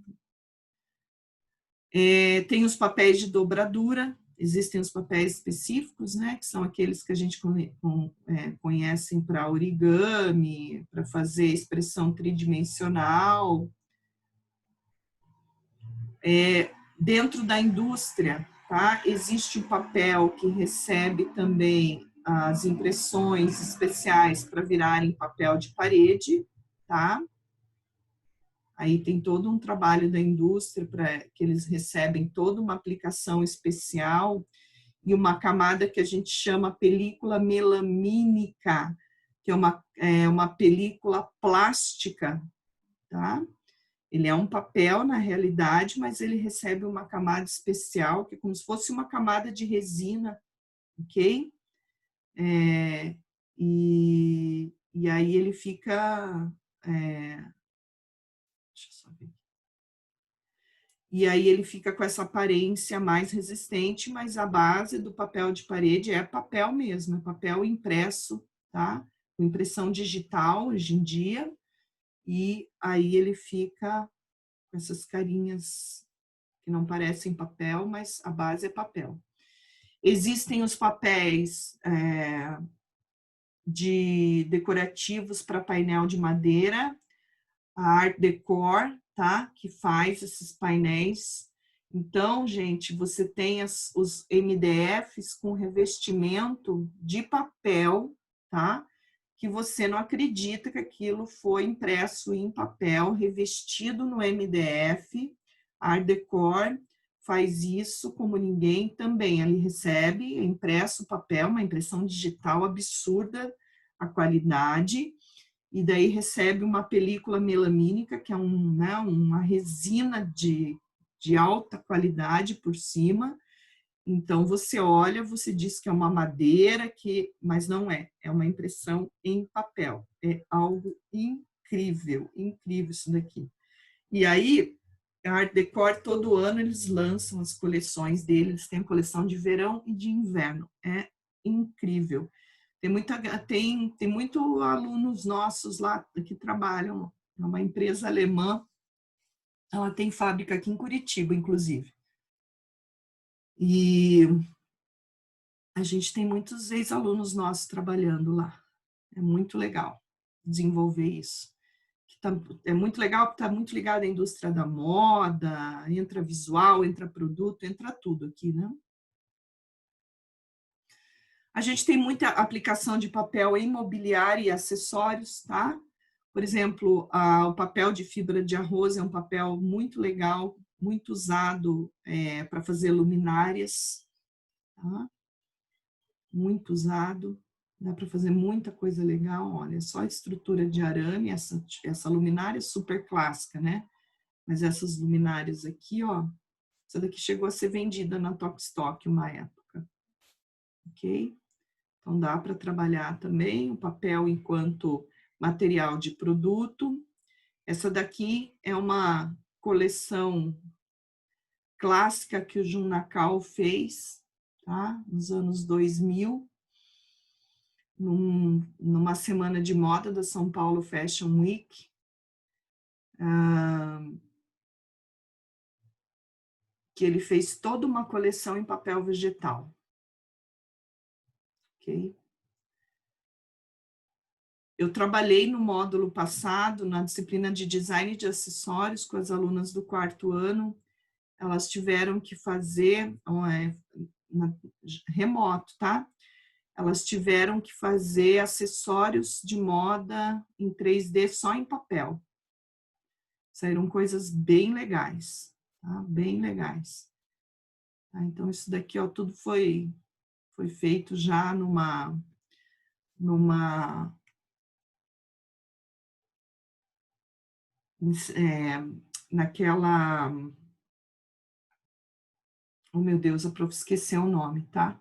tem os papéis de dobradura, existem os papéis específicos, né? Que são aqueles que a gente conhece para origami, para fazer expressão tridimensional. Dentro da indústria, tá? Existe o papel que recebe também as impressões especiais para virarem papel de parede, tá? Aí tem todo um trabalho da indústria para que eles recebem toda uma aplicação especial e uma camada que a gente chama película melamínica, que é uma película plástica, tá? Ele é um papel, na realidade, mas ele recebe uma camada especial, que é como se fosse uma camada de resina, ok? E aí ele fica... deixa eu só ver. E aí ele fica com essa aparência mais resistente, mas a base do papel de parede é papel mesmo, é papel impresso, tá? Com impressão digital hoje em dia. e aí ele fica com essas carinhas que não parecem papel, mas a base é papel. Existem os papéis de decorativos para painel de madeira, a Art Decor, tá? Que faz esses painéis. Então, gente, você tem os MDFs com revestimento de papel, tá? Que você não acredita que aquilo foi impresso em papel, revestido no MDF. A Art Decor faz isso como ninguém também. Ele recebe, é impresso o papel, uma impressão digital absurda, a qualidade, e daí recebe uma película melamínica, que é uma resina de alta qualidade por cima. Então, você olha, você diz que é uma madeira, mas não é. É uma impressão em papel. É algo incrível, incrível isso daqui. E aí, a Art Decor, todo ano, eles lançam as coleções deles. Eles têm a coleção de verão e de inverno. É incrível. Tem muito alunos nossos lá que trabalham. É uma empresa alemã. Ela tem fábrica aqui em Curitiba, inclusive. E a gente tem muitos ex-alunos nossos trabalhando lá. É muito legal desenvolver isso. É muito legal porque está muito ligado à indústria da moda, entra visual, entra produto, entra tudo aqui, né? A gente tem muita aplicação de papel em mobiliário e acessórios, tá? Por exemplo, o papel de fibra de arroz é um papel muito legal, muito usado para fazer luminárias, tá? Muito usado, dá para fazer muita coisa legal. Olha, só a estrutura de arame, essa luminária super clássica, né? Mas essas luminárias aqui, ó, essa daqui chegou a ser vendida na Tokstok uma época, ok? Então dá para trabalhar também o papel enquanto material de produto. Essa daqui é uma coleção clássica que o Jun Nakao fez, tá? Nos anos 2000, numa semana de moda da São Paulo Fashion Week. Que ele fez toda uma coleção em papel vegetal. Ok? Eu trabalhei no módulo passado, na disciplina de design de acessórios, com as alunas do 4º ano. Elas tiveram que fazer remoto, tá? Elas tiveram que fazer acessórios de moda em 3D só em papel. Saíram coisas bem legais, tá? Bem legais. Tá? Então, isso daqui, ó, tudo foi feito já naquela, oh meu Deus, a prof esqueceu o nome, tá?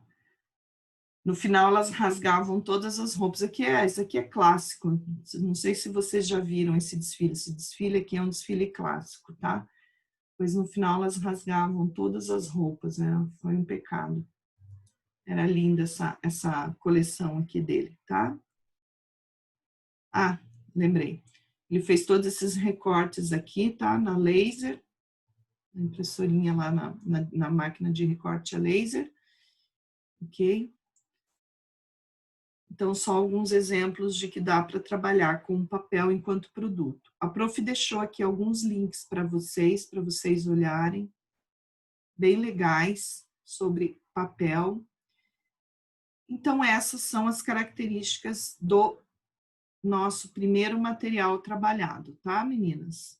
No final elas rasgavam todas as roupas. Isso aqui é clássico, não sei se vocês já viram esse desfile aqui é um desfile clássico, tá? Pois no final elas rasgavam todas as roupas, né? Foi um pecado. Era linda essa coleção aqui dele, tá? Ah, lembrei. Ele fez todos esses recortes aqui, tá? Na laser, na impressorinha lá na máquina de recorte a laser, ok? Então, só alguns exemplos de que dá para trabalhar com papel enquanto produto. A prof deixou aqui alguns links para vocês olharem, bem legais, sobre papel. Então, essas são as características do nosso primeiro material trabalhado, tá, meninas?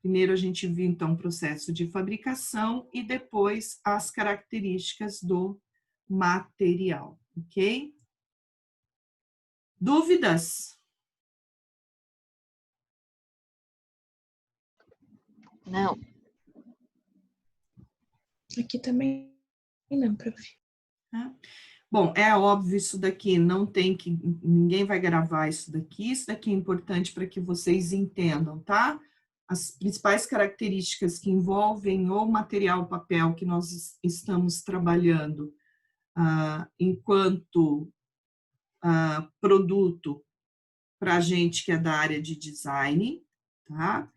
Primeiro a gente viu, então, o processo de fabricação e depois as características do material, ok? Dúvidas? Não. Aqui também não, prof. Bom, é óbvio, isso daqui não tem que, ninguém vai gravar isso daqui é importante para que vocês entendam, tá? As principais características que envolvem o material papel que nós estamos trabalhando enquanto produto para a gente que é da área de design, tá?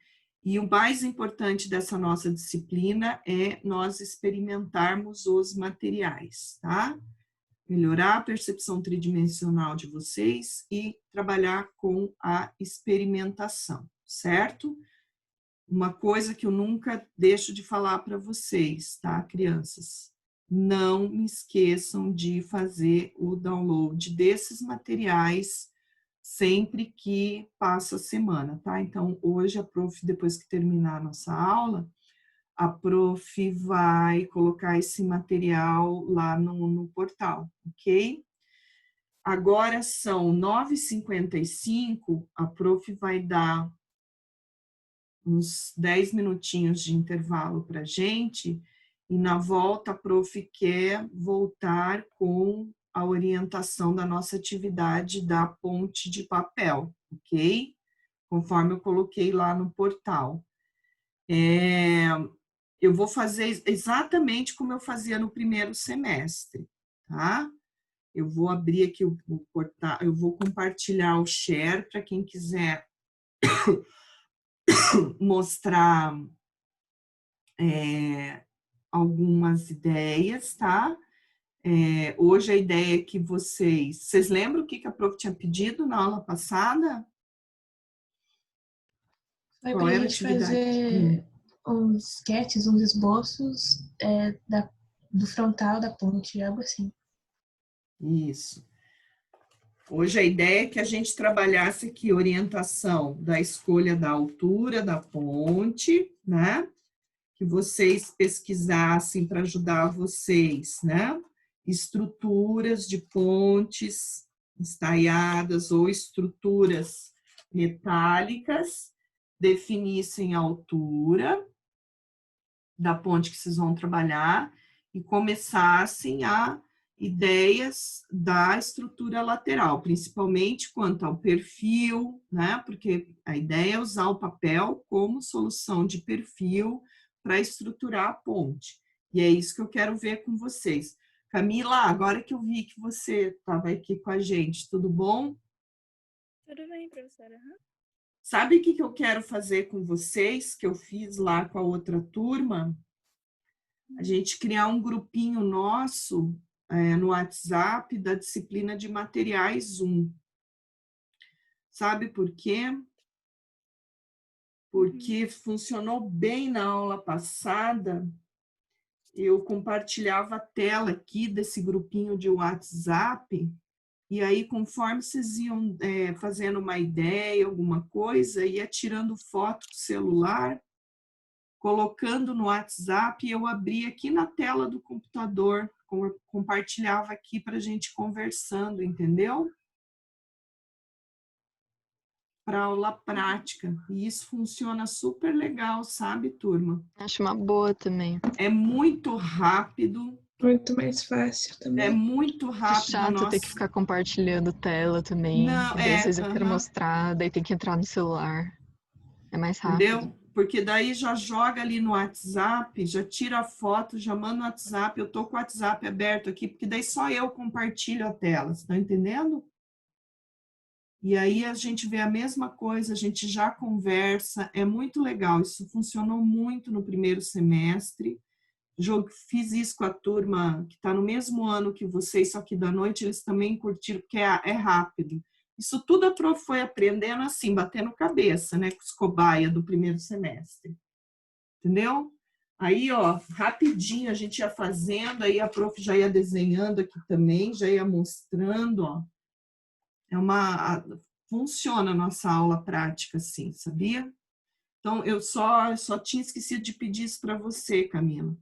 E o mais importante dessa nossa disciplina é nós experimentarmos os materiais, tá? Melhorar a percepção tridimensional de vocês e trabalhar com a experimentação, certo? Uma coisa que eu nunca deixo de falar para vocês, tá, crianças? Não me esqueçam de fazer o download desses materiais sempre que passa a semana, tá? Então, hoje a prof, depois que terminar a nossa aula, a prof vai colocar esse material lá no portal, ok? Agora são 9h55, a prof vai dar uns 10 minutinhos de intervalo para a gente, e na volta a prof quer voltar com a orientação da nossa atividade da ponte de papel, ok? Conforme eu coloquei lá no portal. Eu vou fazer exatamente como eu fazia no primeiro semestre, tá? Eu vou abrir aqui o portal, eu vou compartilhar o share para quem quiser mostrar algumas ideias, tá? Hoje a ideia é que vocês lembram o que a prof tinha pedido na aula passada? Foi Qual para a era a gente atividade? fazer uns sketches, uns esboços do frontal da ponte, algo assim. Isso. Hoje a ideia é que a gente trabalhasse aqui orientação da escolha da altura da ponte, né? Que vocês pesquisassem para ajudar vocês, né? Estruturas de pontes estaiadas ou estruturas metálicas, definissem a altura da ponte que vocês vão trabalhar e começassem a ideias da estrutura lateral, principalmente quanto ao perfil, né? Porque a ideia é usar o papel como solução de perfil para estruturar a ponte. E é isso que eu quero ver com vocês. Camila, agora que eu vi que você estava aqui com a gente, tudo bom? Tudo bem, professora. Sabe o que eu quero fazer com vocês, que eu fiz lá com a outra turma? A gente criar um grupinho nosso no WhatsApp da disciplina de materiais 1. Sabe por quê? Porque funcionou bem na aula passada. Eu compartilhava a tela aqui desse grupinho de WhatsApp, e aí, conforme vocês iam fazendo uma ideia, alguma coisa, ia tirando foto do celular, colocando no WhatsApp, eu abria aqui na tela do computador, compartilhava aqui para a gente conversando, entendeu? Para aula prática. E isso funciona super legal, sabe, turma? Acho uma boa também. É muito rápido. Muito mais fácil também. É muito rápido. Chato ter que ficar compartilhando tela também. Não, daí, às vezes eu quero mostrar, daí tem que entrar no celular. É mais rápido. Entendeu? Porque daí já joga ali no WhatsApp, já tira a foto, já manda no WhatsApp. Eu tô com o WhatsApp aberto aqui, porque daí só eu compartilho a tela. Você tá entendendo? E aí a gente vê a mesma coisa, a gente já conversa. É muito legal. Isso funcionou muito no primeiro semestre. Fiz isso com a turma que está no mesmo ano que vocês, só que da noite eles também curtiram, porque é rápido. Isso tudo a prof foi aprendendo assim, batendo cabeça, né, com os cobaia do primeiro semestre. Entendeu? Aí, ó, rapidinho a gente ia fazendo, aí a prof já ia desenhando aqui também, já ia mostrando, ó. Funciona a nossa aula prática assim, sabia? Então, eu só tinha esquecido de pedir isso para você, Camila.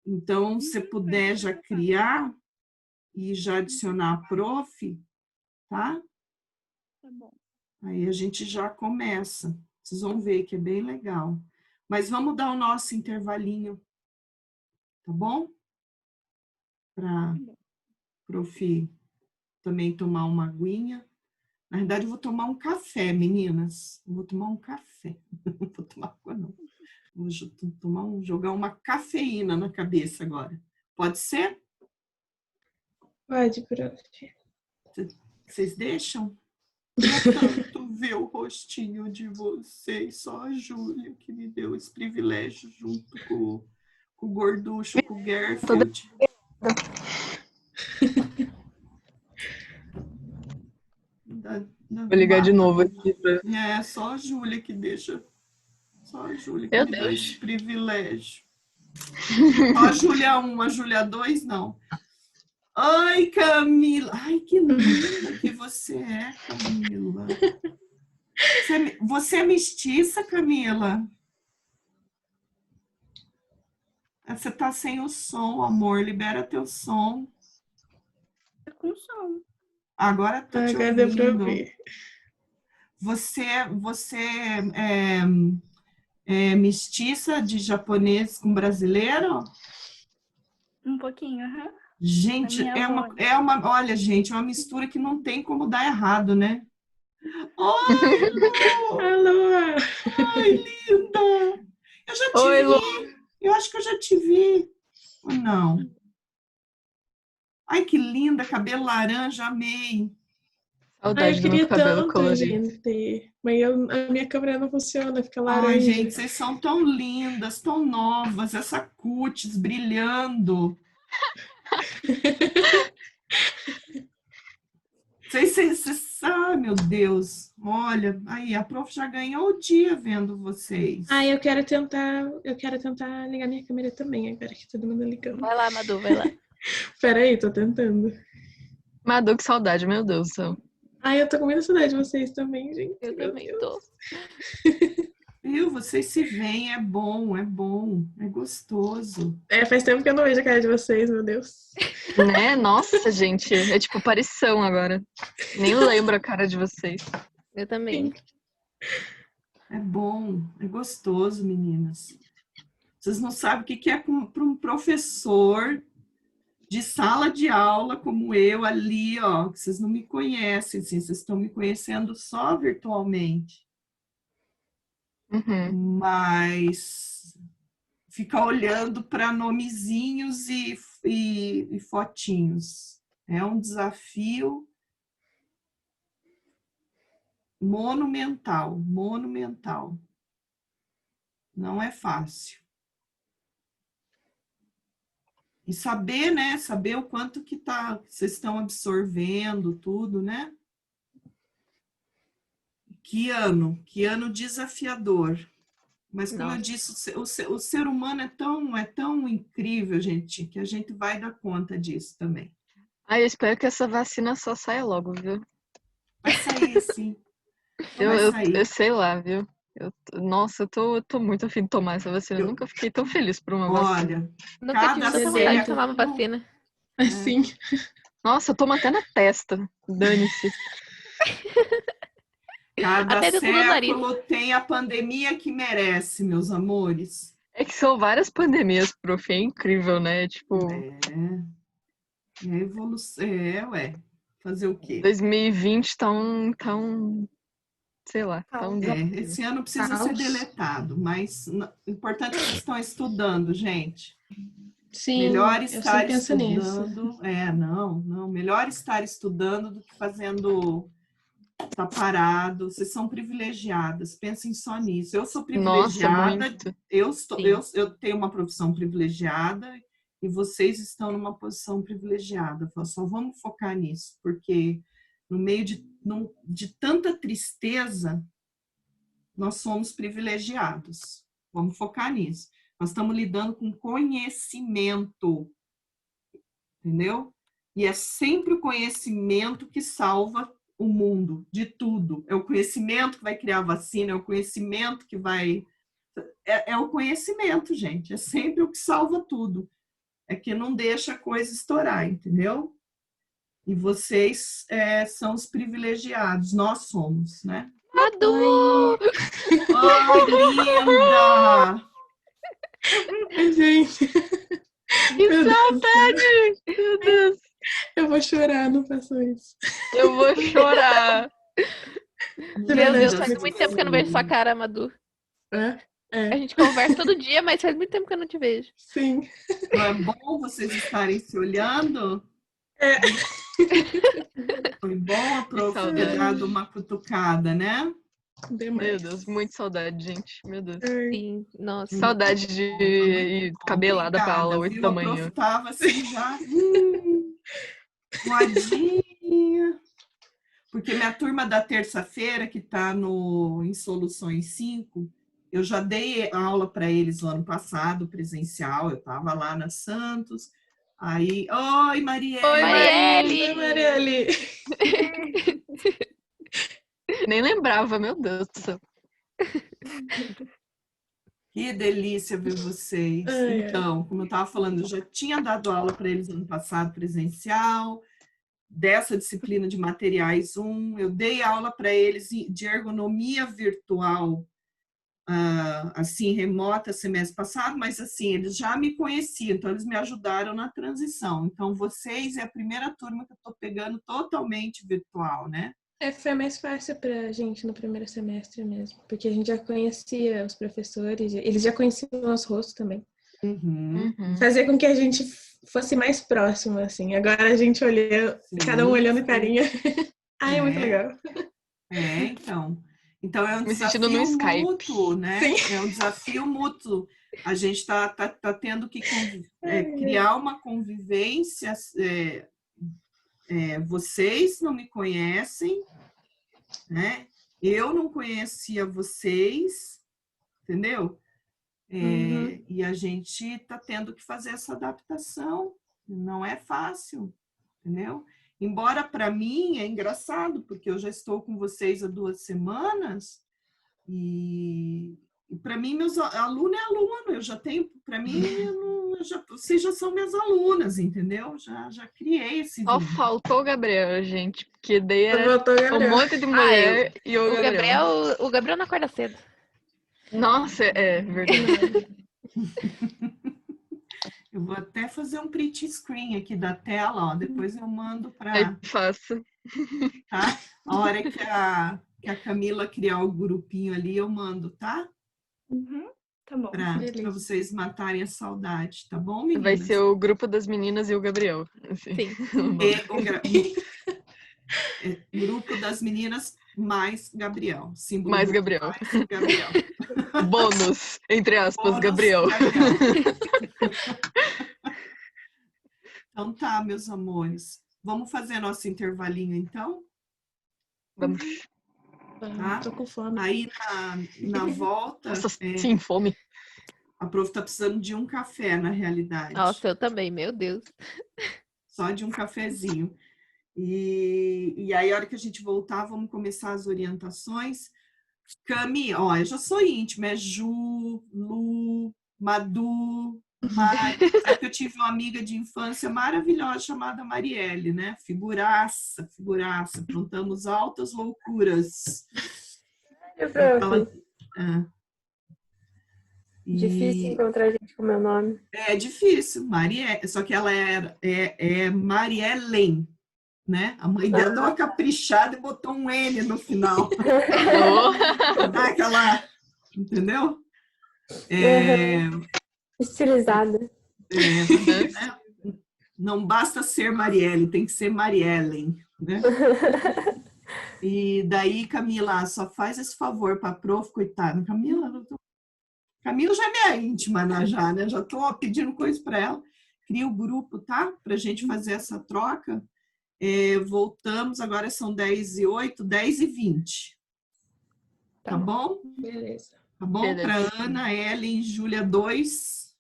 Então, se puder já criar e já adicionar a prof, tá? Tá bom. Aí a gente já começa. Vocês vão ver que é bem legal. Mas vamos dar o nosso intervalinho, tá bom? Para prof também tomar uma aguinha. Na verdade, eu vou tomar um café, meninas. Eu vou tomar um café. Não vou tomar água, não. Vou jogar uma cafeína na cabeça agora. Pode ser? Pode, prof. Vocês deixam? tanto ver o rostinho de vocês, só a Júlia que me deu esse privilégio junto com o Gorducho, com o Garfield. Vou ligar de novo aqui. É, só a Júlia que deixa. Só a Júlia que Meu me dá Deus. esse privilégio. Só a Júlia 1, a Júlia 2, não. Ai, Camila. Ai, que linda que você é, Camila. Você é mestiça, Camila? Você tá sem o som, amor. Libera teu som. Tá com som. Agora tô te Agora deu pra ouvindo. ouvir. Você é mestiça de japonês com brasileiro? Um pouquinho, aham. Gente, A minha avó. olha, gente, é uma mistura que não tem como dar errado, né? Oi, Lu! Alô! Ai, linda! Eu já te Oi, Lu. vi. Eu acho que eu já te vi. Ou não? Ai, que linda, cabelo laranja, amei. Ai, Saudade eu do meu queria cabelo tanto, colorido. gente. Mas a minha câmera não funciona, fica Ai, laranja. gente, vocês são tão lindas, tão novas, essa cutis brilhando. Ai, meu Deus. Olha, aí a prof já ganhou o dia vendo vocês. Ai, eu quero tentar ligar minha câmera também, agora que todo mundo ligando. Vai lá, Madu, vai lá. Peraí, tô tentando. Madu, que saudade, meu Deus do céu. Ai, eu tô com muita saudade de vocês também, gente. Eu Meu também Deus. tô. Viu? Vocês se veem, é bom, é gostoso. É, faz tempo que eu não vejo a cara de vocês, meu Deus. Né? Nossa, gente. É tipo aparição agora. Nem lembro a cara de vocês. Eu também. É bom, é gostoso, meninas. Vocês não sabem o que é para um professor de sala de aula como eu ali, ó, que vocês não me conhecem, assim, vocês estão me conhecendo só virtualmente. Uhum. Mas ficar olhando para nomezinhos e fotinhos é um desafio monumental. Não é fácil. E saber, né? Saber o quanto que vocês estão absorvendo tudo, né? Que ano desafiador. Mas como eu disse, o ser humano é tão incrível, gente, que a gente vai dar conta disso também. Ai, eu espero que essa vacina só saia logo, viu? Vai sair, sim. Eu sei lá, viu? Nossa, eu tô muito afim de tomar essa vacina. Eu nunca fiquei tão feliz por uma vacina. Olha, Nunca tive tanta vontade de tomar uma vacina. Assim. Nossa, eu tomo até na testa. Dane-se. Cada Até dentro do nariz. século tem a pandemia que merece, meus amores. É que são várias pandemias, prof. É incrível, né? Tipo, É evolução. Ué. Fazer o quê? 2020 tá um sei lá, tá um desafio. Esse ano precisa ser deletado, mas o importante é que vocês estão estudando, gente. Sim, Melhor eu estar sempre penso nisso. estudando. Não. Melhor estar estudando do que fazendo. Tá parado. Vocês são privilegiadas. Pensem só nisso. Eu sou privilegiada. Nossa, Eu tenho uma profissão privilegiada e vocês estão numa posição privilegiada. Só vamos focar nisso, porque no meio de tanta tristeza, nós somos privilegiados. Vamos focar nisso. Nós estamos lidando com conhecimento, entendeu? E é sempre o conhecimento que salva o mundo, de tudo. É o conhecimento que vai criar a vacina, é o conhecimento que vai... É o conhecimento, gente. É sempre o que salva tudo. É que não deixa a coisa estourar, entendeu? E vocês são os privilegiados, nós somos, né? Madu! Ai, linda! Ai, gente. que saudade! Meu Deus! Eu vou chorar, não faço isso. Eu vou chorar! Meu Deus, faz muito tempo que eu não vejo sua cara, Madu. A gente conversa todo dia, mas faz muito tempo que eu não te vejo. Sim. Não é bom vocês estarem se olhando? Foi bom a prof ter dado uma cutucada, né? Meu Deus, muito saudade, gente. Meu Deus. Sim, nossa. Saudade de ir cabelada pra aula 8 da manhã. A prof tava assim já, moadinha. Porque minha turma da terça-feira, que está em Soluções 5, eu já dei aula para eles no ano passado, presencial, eu estava lá na Santos. Aí, oi, Marielle! Oi, Marielle! Oi, Marielle! Nem lembrava, meu Deus do céu. Que delícia ver vocês. Então, como eu estava falando, eu já tinha dado aula para eles ano passado, presencial, dessa disciplina de materiais 1. Eu dei aula para eles de ergonomia virtual, assim, remota, semestre passado, mas assim, eles já me conheciam, então eles me ajudaram na transição. Então, vocês é a primeira turma que eu estou pegando totalmente virtual, né? Foi mais fácil pra gente no primeiro semestre mesmo, porque a gente já conhecia os professores, eles já conheciam o nosso rosto também. Fazer com que a gente fosse mais próximo, assim. Agora a gente olhou, cada um olhando carinha. É muito legal. Então é um desafio mútuo, né? É um desafio mútuo. A gente está tendo que criar uma convivência. Vocês não me conhecem, né? Eu não conhecia vocês, entendeu? E a gente está tendo que fazer essa adaptação. Não é fácil, entendeu? Embora para mim é engraçado, porque eu já estou com vocês há 2 semanas e para mim meus aluno é aluno, eu já tenho, para mim, vocês já são minhas alunas, entendeu? Já criei esse Só vídeo. faltou o Gabriel, gente, porque daí era um monte de mulher e o Gabriel. O Gabriel não acorda cedo. Nossa, é verdade. Eu vou até fazer um print screen aqui da tela, ó. Depois eu mando para... Faço. Tá? A hora que a Camila criar o grupinho ali, eu mando, tá? Tá bom. Para vocês matarem a saudade, tá bom, meninas? Vai ser o grupo das meninas e o Gabriel. Assim. Sim. Grupo das meninas mais Gabriel. Símbolo mais Gabriel. Mais Gabriel. Bônus, entre aspas, Bônus, Gabriel. Então tá, meus amores. Vamos fazer nosso intervalinho, então? Vamos. Tá? Tô com fome. Aí, na volta... Nossa, sim, fome. A prof tá precisando de um café, na realidade. Nossa, eu também, meu Deus. Só de um cafezinho. E aí, a hora que a gente voltar, vamos começar as orientações. Cami, ó, eu já sou íntima, é Ju, Lu, Madu, Mari. Sabe que eu tive uma amiga de infância maravilhosa chamada Marielle, né? Figuraça. Aprontamos altas loucuras. Difícil encontrar gente com meu nome. É difícil, Marielle. Só que ela é Mariellen, né? A mãe dela deu uma caprichada e botou um N no final. Dá aquela... Entendeu? Estilizada. Né? Não basta ser Marielle, tem que ser Mariellen, né? E daí, Camila, só faz esse favor para a prof, coitada. Camila já é minha íntima, né? Já estou pedindo coisa para ela. Cria o grupo, tá? Para a gente fazer essa troca. Voltamos, agora são 10h08, 10h20. Tá bom? Beleza. Tá bom? Para Ana, Ellen, Júlia 2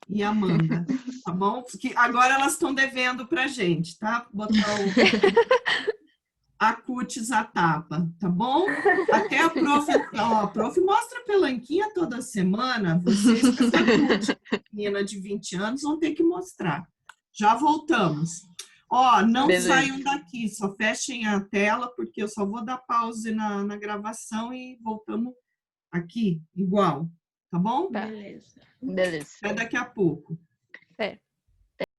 e Amanda. Tá bom? Porque agora elas estão devendo pra gente, tá? Botar a cutis a tapa, tá bom? Até a prof... Ó, a prof mostra pelanquinha toda semana. Vocês com essa cutis, menina de 20 anos, vão ter que mostrar. Já voltamos. Ó, não saiam daqui, só fechem a tela, porque eu só vou dar pause na gravação e voltamos aqui, igual. Tá bom? Beleza. Até daqui a pouco.